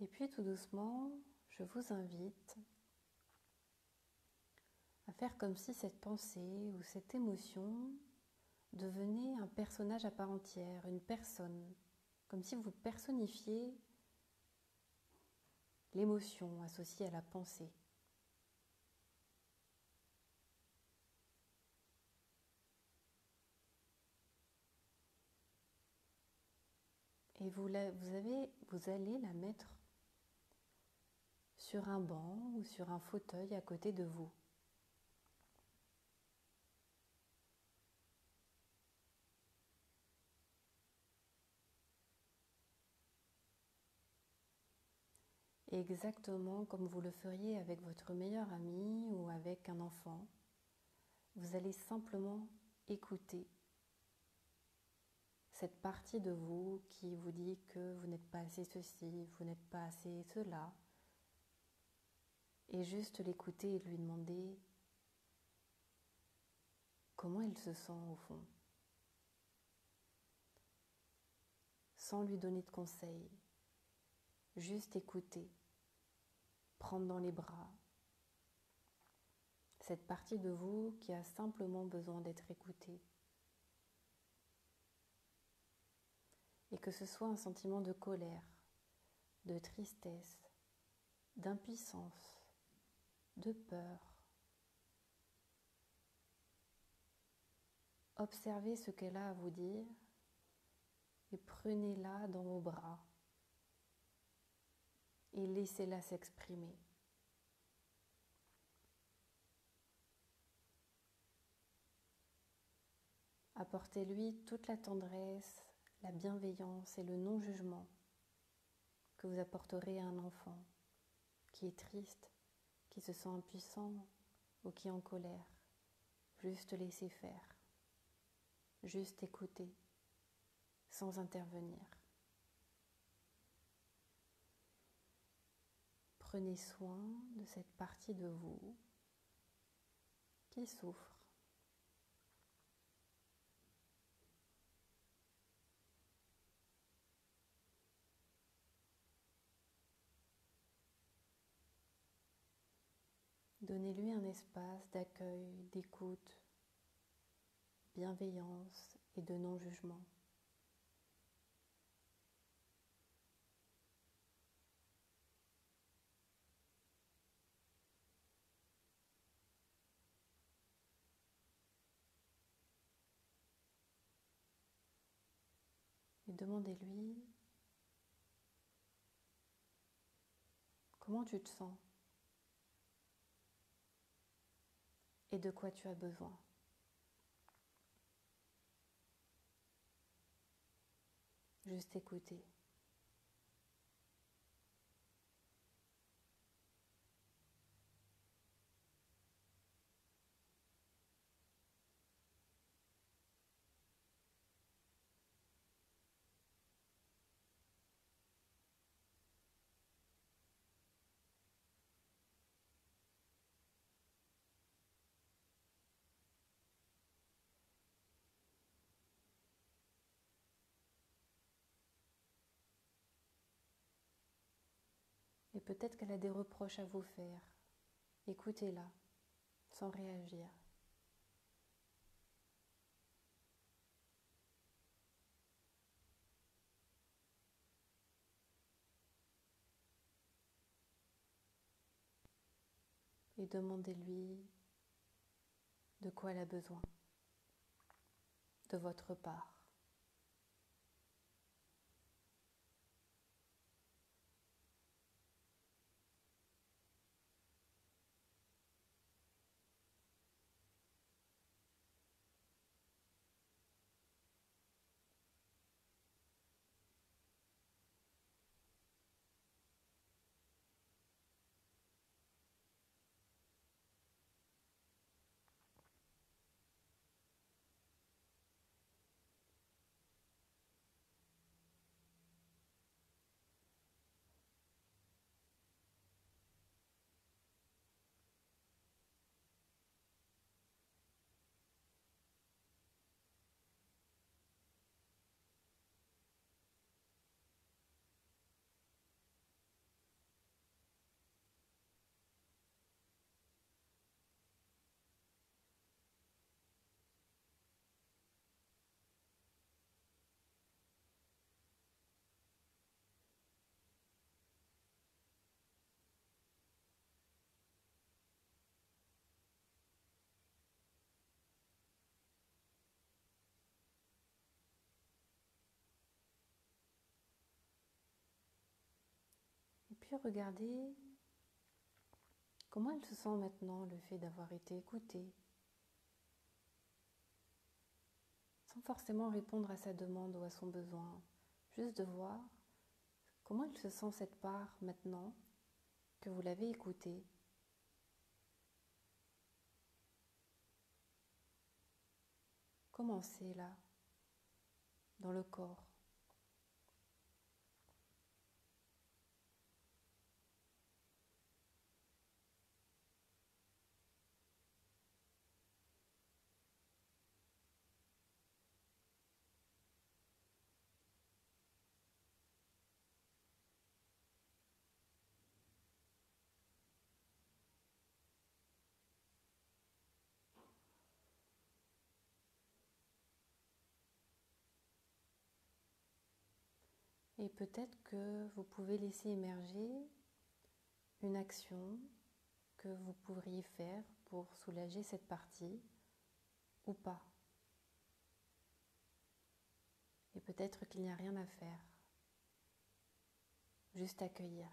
Et puis tout doucement, je vous invite à faire comme si cette pensée ou cette émotion devenait un personnage à part entière, une personne, comme si vous personnifiez l'émotion associée à la pensée. Et vous allez la mettre sur un banc ou sur un fauteuil à côté de vous. Et exactement comme vous le feriez avec votre meilleur ami ou avec un enfant, vous allez simplement écouter cette partie de vous qui vous dit que vous n'êtes pas assez ceci, vous n'êtes pas assez cela, et juste l'écouter et lui demander comment il se sent au fond, sans lui donner de conseils, juste écouter, prendre dans les bras cette partie de vous qui a simplement besoin d'être écoutée. Et que ce soit un sentiment de colère, de tristesse, d'impuissance, de peur. Observez ce qu'elle a à vous dire et prenez-la dans vos bras et laissez-la s'exprimer. Apportez-lui toute la tendresse, la bienveillance et le non-jugement que vous apporterez à un enfant qui est triste, qui se sent impuissant ou qui est en colère. Juste laisser faire, juste écouter, sans intervenir. Prenez soin de cette partie de vous qui souffre. Donnez-lui un espace d'accueil, d'écoute, bienveillance et de non-jugement. Et demandez-lui comment tu te sens et de quoi tu as besoin. Juste écouter. Et peut-être qu'elle a des reproches à vous faire. Écoutez-la, sans réagir. Et demandez-lui de quoi elle a besoin, de votre part. Et puis regardez comment elle se sent maintenant, le fait d'avoir été écoutée, sans forcément répondre à sa demande ou à son besoin, juste de voir comment elle se sent cette part maintenant que vous l'avez écoutée. Comment c'est là, dans le corps. Et peut-être que vous pouvez laisser émerger une action que vous pourriez faire pour soulager cette partie ou pas. Et peut-être qu'il n'y a rien à faire, juste accueillir.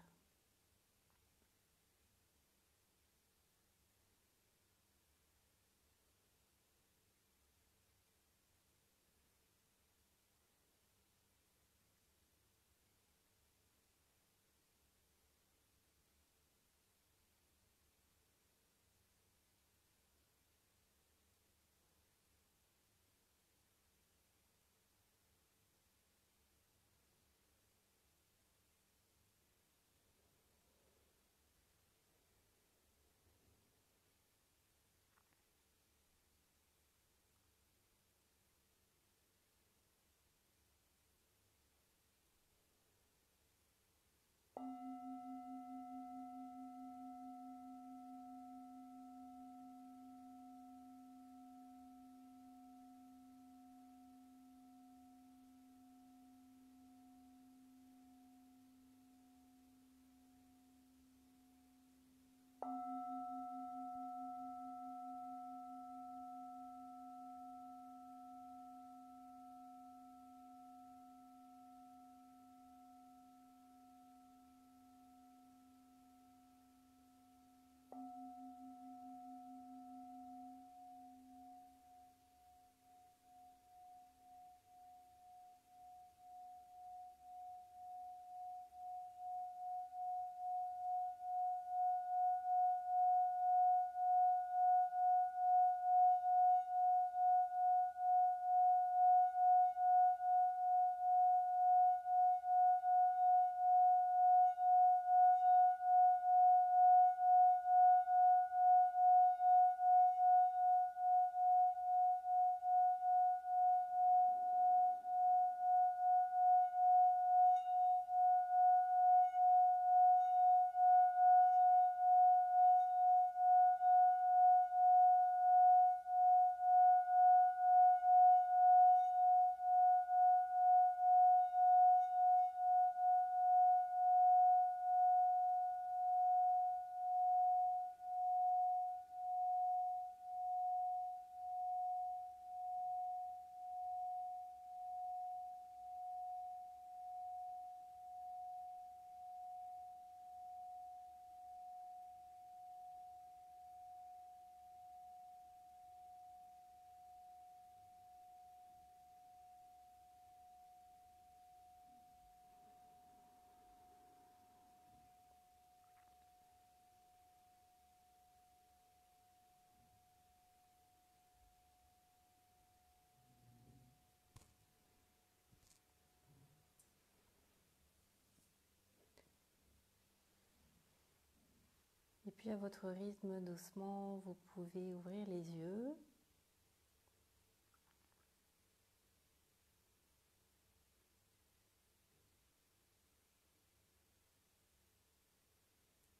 Et puis à votre rythme, doucement, vous pouvez ouvrir les yeux.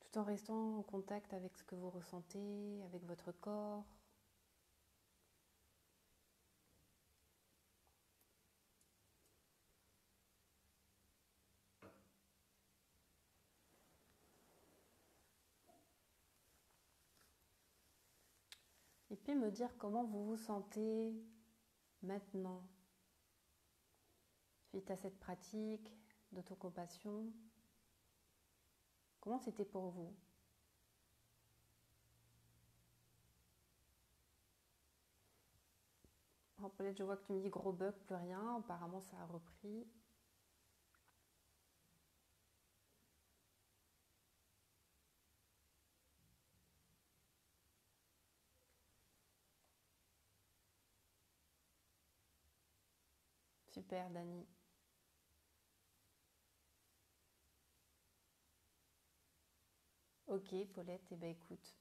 Tout en restant en contact avec ce que vous ressentez, avec votre corps. Et puis me dire comment vous vous sentez maintenant, suite à cette pratique d'autocompassion. Comment c'était pour vous? Alors, peut-être je vois que tu me dis gros bug, plus rien. Apparemment ça a repris. Super Dani. Ok Paulette, eh ben écoute.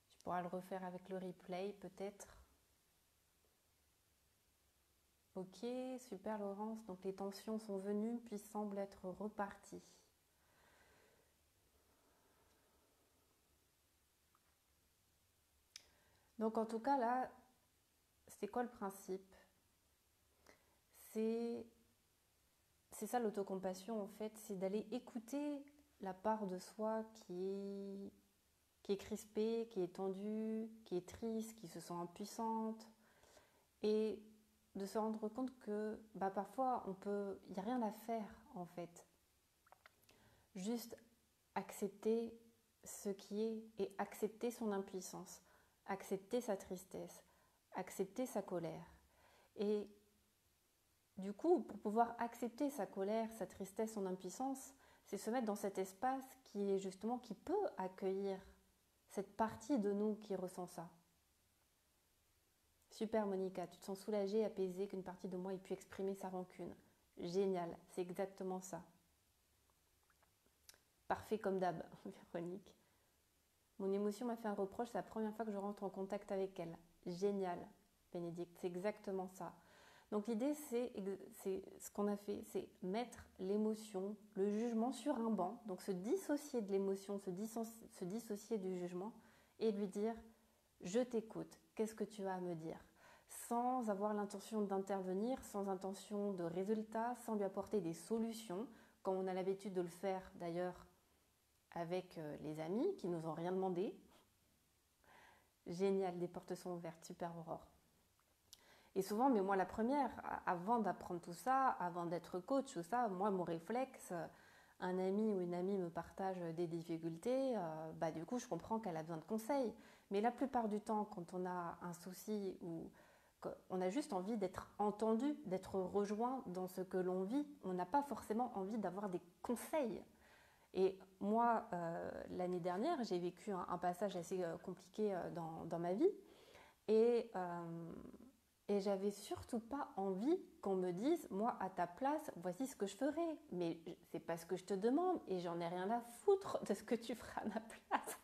Tu pourras le refaire avec le replay peut-être. Ok, super Laurence. Donc les tensions sont venues puis semblent être reparties. Donc en tout cas là, c'est quoi le principe? C'est ça l'autocompassion en fait, c'est d'aller écouter la part de soi qui est crispée, qui est tendue, qui est triste, qui se sent impuissante, et de se rendre compte que parfois il n'y a rien à faire en fait. Juste accepter ce qui est et accepter son impuissance, accepter sa tristesse, accepter sa colère. Et du coup, pour pouvoir accepter sa colère, sa tristesse, son impuissance, c'est se mettre dans cet espace qui est justement, qui peut accueillir cette partie de nous qui ressent ça. Super Monica, tu te sens soulagée, apaisée qu'une partie de moi ait pu exprimer sa rancune. Génial, c'est exactement ça. Parfait comme d'hab, Véronique. Mon émotion m'a fait un reproche, c'est la première fois que je rentre en contact avec elle. Génial, Bénédicte, c'est exactement ça. Donc l'idée, c'est ce qu'on a fait, c'est mettre l'émotion, le jugement sur un banc, donc se dissocier de l'émotion, se dissocier du jugement et lui dire « je t'écoute, qu'est-ce que tu as à me dire ?» sans avoir l'intention d'intervenir, sans intention de résultat, sans lui apporter des solutions, quand on a l'habitude de le faire d'ailleurs avec les amis qui nous ont rien demandé. Génial, des portes sont ouvertes, super Aurore. Et souvent, mais moi la première, avant d'apprendre tout ça, avant d'être coach ou ça, moi mon réflexe, un ami ou une amie me partage des difficultés, du coup je comprends qu'elle a besoin de conseils. Mais la plupart du temps, quand on a un souci ou on a juste envie d'être entendu, d'être rejoint dans ce que l'on vit, on n'a pas forcément envie d'avoir des conseils. Et moi, l'année dernière, j'ai vécu un passage assez compliqué dans ma vie. Et j'avais surtout pas envie qu'on me dise, moi à ta place, voici ce que je ferais. Mais c'est pas ce que je te demande et j'en ai rien à foutre de ce que tu feras à ma place.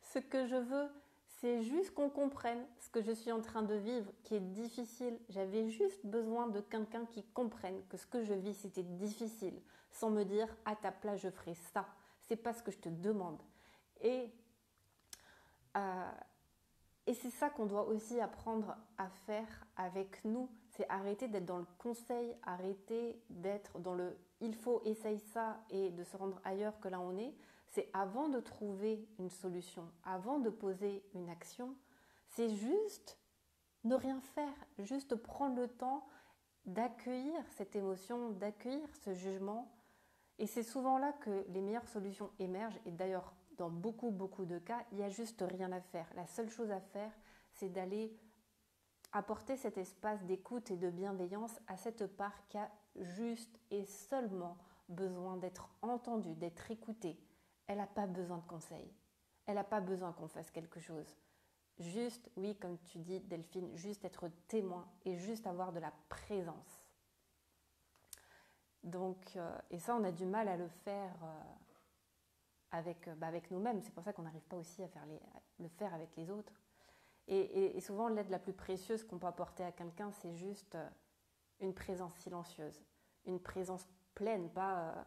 Ce que je veux, c'est juste qu'on comprenne ce que je suis en train de vivre, qui est difficile. J'avais juste besoin de quelqu'un qui comprenne que ce que je vis, c'était difficile, sans me dire, à ta place, je ferai ça. C'est pas ce que je te demande. Et c'est ça qu'on doit aussi apprendre à faire avec nous. C'est arrêter d'être dans le conseil, arrêter d'être dans le « il faut, essayer ça » et de se rendre ailleurs que là où on est. C'est avant de trouver une solution, avant de poser une action, c'est juste ne rien faire, juste prendre le temps d'accueillir cette émotion, d'accueillir ce jugement. Et c'est souvent là que les meilleures solutions émergent. Et d'ailleurs, dans beaucoup de cas, il n'y a juste rien à faire. La seule chose à faire, c'est d'aller apporter cet espace d'écoute et de bienveillance à cette part qui a juste et seulement besoin d'être entendue, d'être écoutée. Elle n'a pas besoin de conseils. Elle n'a pas besoin qu'on fasse quelque chose. Juste, oui, comme tu dis Delphine, juste être témoin et juste avoir de la présence. Donc, et ça, on a du mal à le faire avec nous-mêmes. C'est pour ça qu'on n'arrive pas aussi à le faire avec les autres. Et souvent, l'aide la plus précieuse qu'on peut apporter à quelqu'un, c'est juste une présence silencieuse, une présence pleine, pas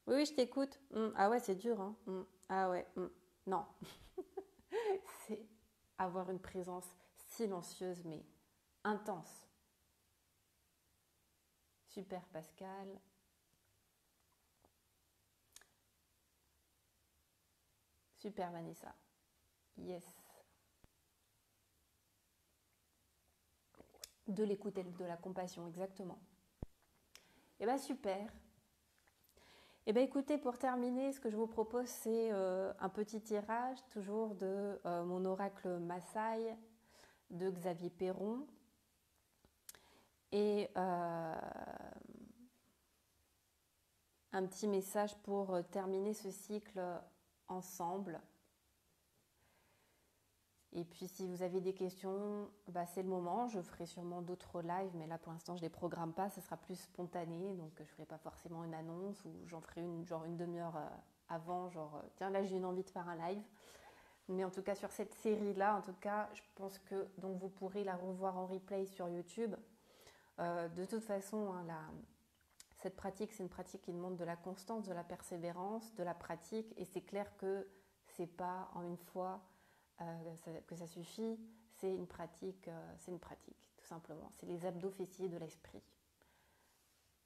oui, je t'écoute. Ah ouais, c'est dur, hein. Ah ouais, non. C'est avoir une présence silencieuse, mais intense. Super, Pascal. Super, Vanessa. Yes. De l'écoute et de la compassion, exactement. Eh bien, super. Eh bien, écoutez, pour terminer, ce que je vous propose, c'est un petit tirage, toujours de mon oracle Maasai, de Xavier Perron. Et un petit message pour terminer ce cycle ensemble. Et puis si vous avez des questions, c'est le moment. Je ferai sûrement d'autres lives, mais là pour l'instant je ne les programme pas, ce sera plus spontané, donc je ne ferai pas forcément une annonce ou j'en ferai une demi-heure avant, tiens là j'ai une envie de faire un live. Mais en tout cas sur cette série-là, en tout cas je pense que donc vous pourrez la revoir en replay sur YouTube. De toute façon, cette pratique, c'est une pratique qui demande de la constance, de la persévérance, de la pratique, et c'est clair que c'est pas en une fois que ça suffit, c'est une pratique, tout simplement. C'est les abdos fessiers de l'esprit.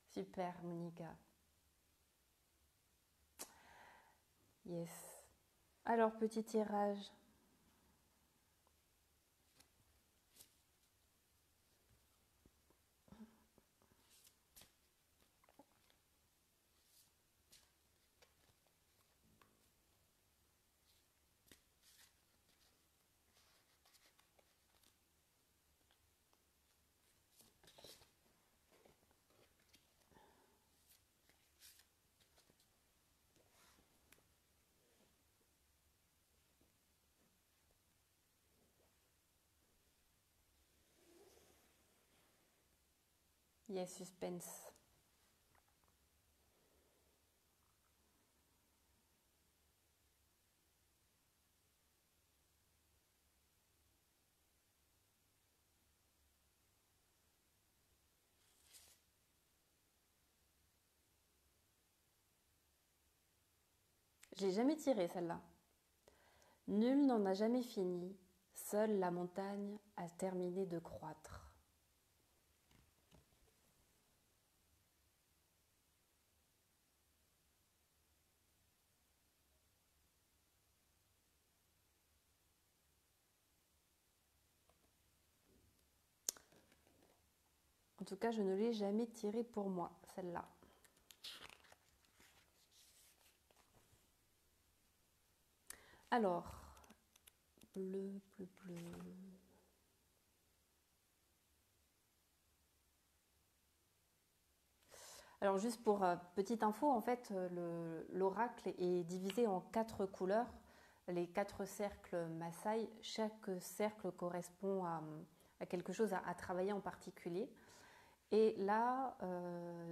Super, Monica. Yes. Alors, petit tirage. Yes, suspense. J'ai jamais tiré celle-là. Nul n'en a jamais fini, seule la montagne a terminé de croître. tout cas, je ne l'ai jamais tirée pour moi, celle-là. Alors, bleu, bleu, bleu. Alors juste pour petite info, en fait, l'oracle est divisé en 4 couleurs, les 4 cercles Maasai. Chaque cercle correspond à quelque chose à travailler en particulier. Et là,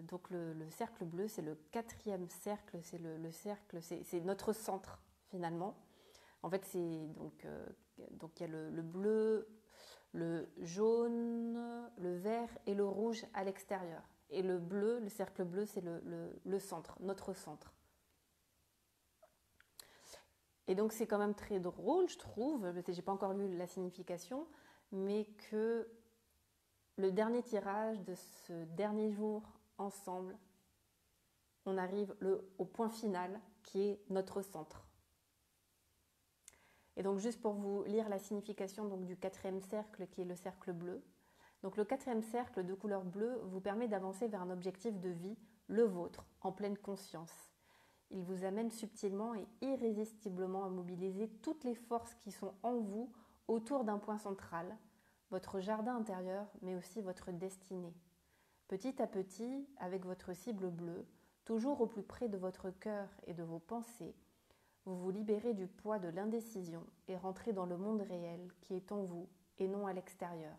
donc le cercle bleu, c'est le 4e cercle, c'est le cercle, c'est notre centre finalement. En fait, c'est donc il y a le bleu, le jaune, le vert et le rouge à l'extérieur. Et le bleu, le cercle bleu, c'est le centre, notre centre. Et donc c'est quand même très drôle, je trouve, j'ai pas encore lu la signification, mais que le dernier tirage de ce dernier jour ensemble, on arrive au point final qui est notre centre. Et donc juste pour vous lire la signification donc, du 4e cercle qui est le cercle bleu. Donc le 4e cercle de couleur bleue vous permet d'avancer vers un objectif de vie, le vôtre, en pleine conscience. Il vous amène subtilement et irrésistiblement à mobiliser toutes les forces qui sont en vous autour d'un point central, votre jardin intérieur, mais aussi votre destinée. Petit à petit, avec votre cible bleue, toujours au plus près de votre cœur et de vos pensées, vous vous libérez du poids de l'indécision et rentrez dans le monde réel qui est en vous et non à l'extérieur.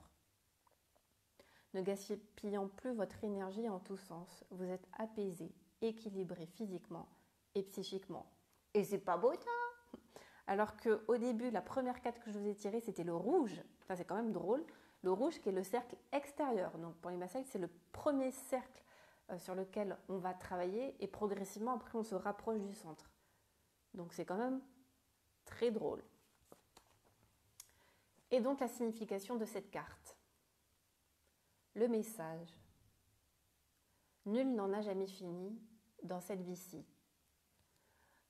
Ne gaspillant plus votre énergie en tous sens, vous êtes apaisé, équilibré physiquement et psychiquement. Et c'est pas beau ça? Alors qu'au début, la première carte que je vous ai tirée, c'était le rouge. Enfin, c'est quand même drôle. Le rouge qui est le cercle extérieur. Donc pour les Maasai, c'est le premier cercle sur lequel on va travailler et progressivement, après, on se rapproche du centre. Donc c'est quand même très drôle. Et donc la signification de cette carte. Le message. Nul n'en a jamais fini dans cette vie-ci.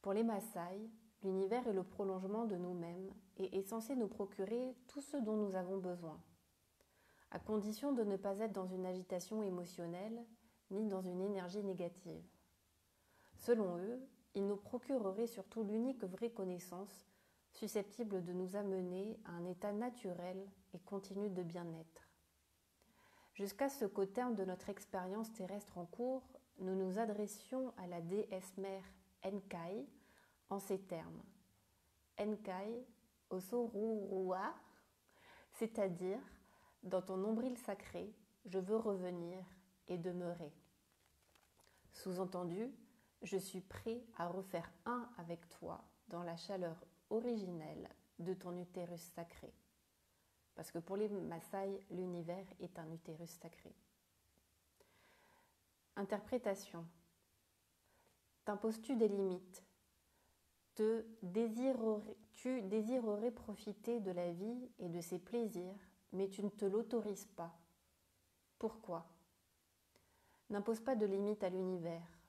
Pour les Maasai, l'univers est le prolongement de nous-mêmes et est censé nous procurer tout ce dont nous avons besoin, à condition de ne pas être dans une agitation émotionnelle ni dans une énergie négative. Selon eux, il nous procurerait surtout l'unique vraie connaissance susceptible de nous amener à un état naturel et continu de bien-être. Jusqu'à ce qu'au terme de notre expérience terrestre en cours, nous nous adressions à la déesse mère Enkai en ces termes. Enkai Osorurua, c'est-à-dire, dans ton nombril sacré, je veux revenir et demeurer. Sous-entendu, je suis prêt à refaire un avec toi dans la chaleur originelle de ton utérus sacré. Parce que pour les Maasai, l'univers est un utérus sacré. Interprétation. T'imposes-tu des limites? Tu désirerais profiter de la vie et de ses plaisirs, mais tu ne te l'autorises pas. Pourquoi? N'impose pas de limites à l'univers.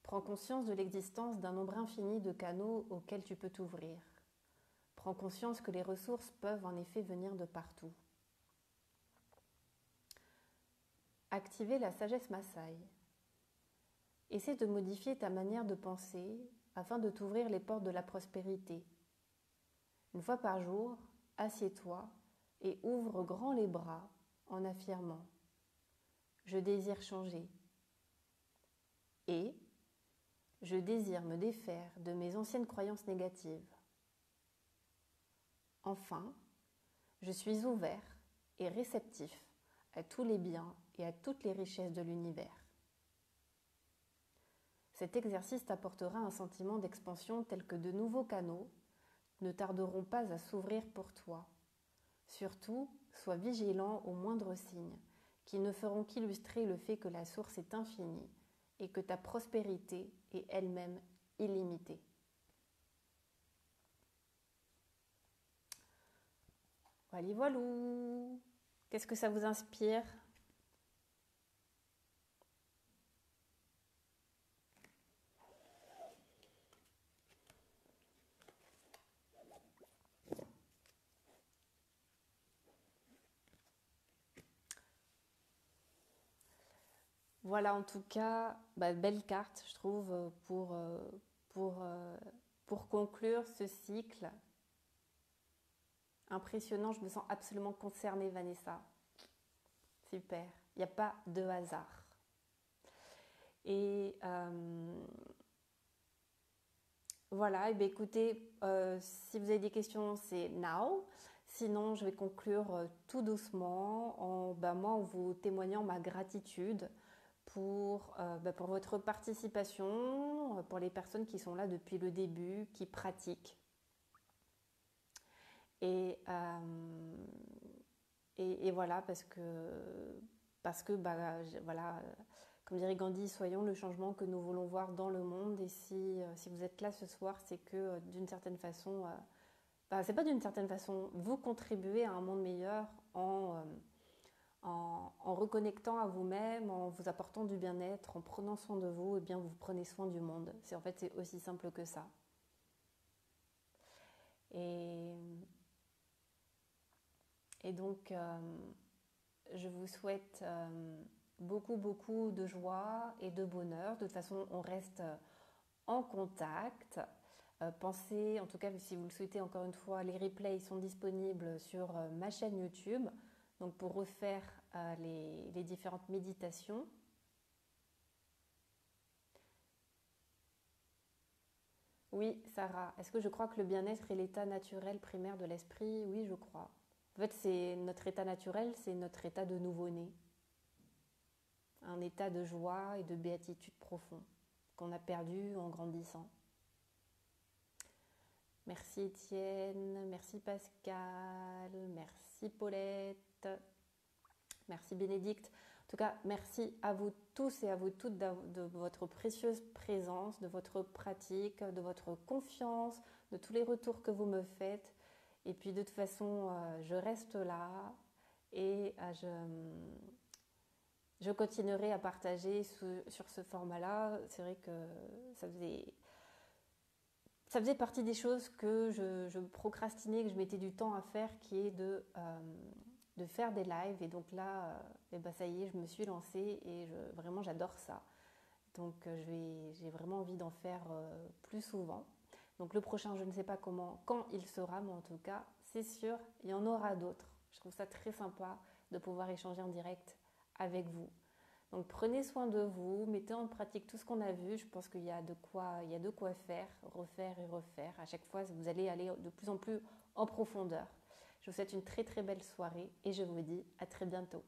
Prends conscience de l'existence d'un nombre infini de canaux auxquels tu peux t'ouvrir. Prends conscience que les ressources peuvent en effet venir de partout. Activer la sagesse Maasai. Essaie de modifier ta manière de penser afin de t'ouvrir les portes de la prospérité. Une fois par jour, assieds-toi et ouvre grand les bras en affirmant « Je désire changer » et « Je désire me défaire de mes anciennes croyances négatives ». Enfin, je suis ouvert et réceptif à tous les biens et à toutes les richesses de l'univers. Cet exercice t'apportera un sentiment d'expansion tel que de nouveaux canaux ne tarderont pas à s'ouvrir pour toi. Surtout, sois vigilant aux moindres signes qui ne feront qu'illustrer le fait que la source est infinie et que ta prospérité est elle-même illimitée. Voilà, voilà. Qu'est-ce que ça vous inspire ? Voilà, en tout cas, belle carte, je trouve, pour, euh, pour conclure ce cycle. Impressionnant, je me sens absolument concernée, Vanessa. Super, il n'y a pas de hasard. Et voilà, et bien écoutez, si vous avez des questions, c'est now. Sinon, je vais conclure tout doucement moi, en vous témoignant ma gratitude pour votre participation, pour les personnes qui sont là depuis le début, qui pratiquent. Et, et voilà, voilà, comme dirait Gandhi, soyons le changement que nous voulons voir dans le monde. Et si vous êtes là ce soir, c'est que d'une certaine façon, c'est pas d'une certaine façon, vous contribuez à un monde meilleur en reconnectant à vous-même, en vous apportant du bien-être, en prenant soin de vous, et bien vous prenez soin du monde. C'est aussi simple que ça. Et, et donc, je vous souhaite beaucoup de joie et de bonheur. De toute façon, on reste en contact. Pensez, en tout cas si vous le souhaitez encore une fois, les replays sont disponibles sur ma chaîne YouTube. Donc pour refaire les différentes méditations. Oui, Sarah, est-ce que je crois que le bien-être est l'état naturel primaire de l'esprit? Oui, je crois. En fait, c'est notre état naturel, c'est notre état de nouveau-né. Un état de joie et de béatitude profond qu'on a perdu en grandissant. Merci Étienne, merci Pascal, merci Paulette, merci Bénédicte. En tout cas, merci à vous tous et à vous toutes de votre précieuse présence, de votre pratique, de votre confiance, de tous les retours que vous me faites. Et puis de toute façon, je reste là et je continuerai à partager sur ce format-là. C'est vrai que ça faisait partie des choses que je procrastinais, que je mettais du temps à faire, qui est de faire des lives. Et donc là, ça y est, je me suis lancée et vraiment j'adore ça. Donc j'ai vraiment envie d'en faire plus souvent. Donc le prochain, je ne sais pas quand il sera, mais en tout cas, c'est sûr, il y en aura d'autres. Je trouve ça très sympa de pouvoir échanger en direct avec vous. Donc prenez soin de vous, mettez en pratique tout ce qu'on a vu. Je pense qu'il y a de quoi faire, refaire et refaire. À chaque fois, vous allez aller de plus en plus en profondeur. Je vous souhaite une très très belle soirée et je vous dis à très bientôt.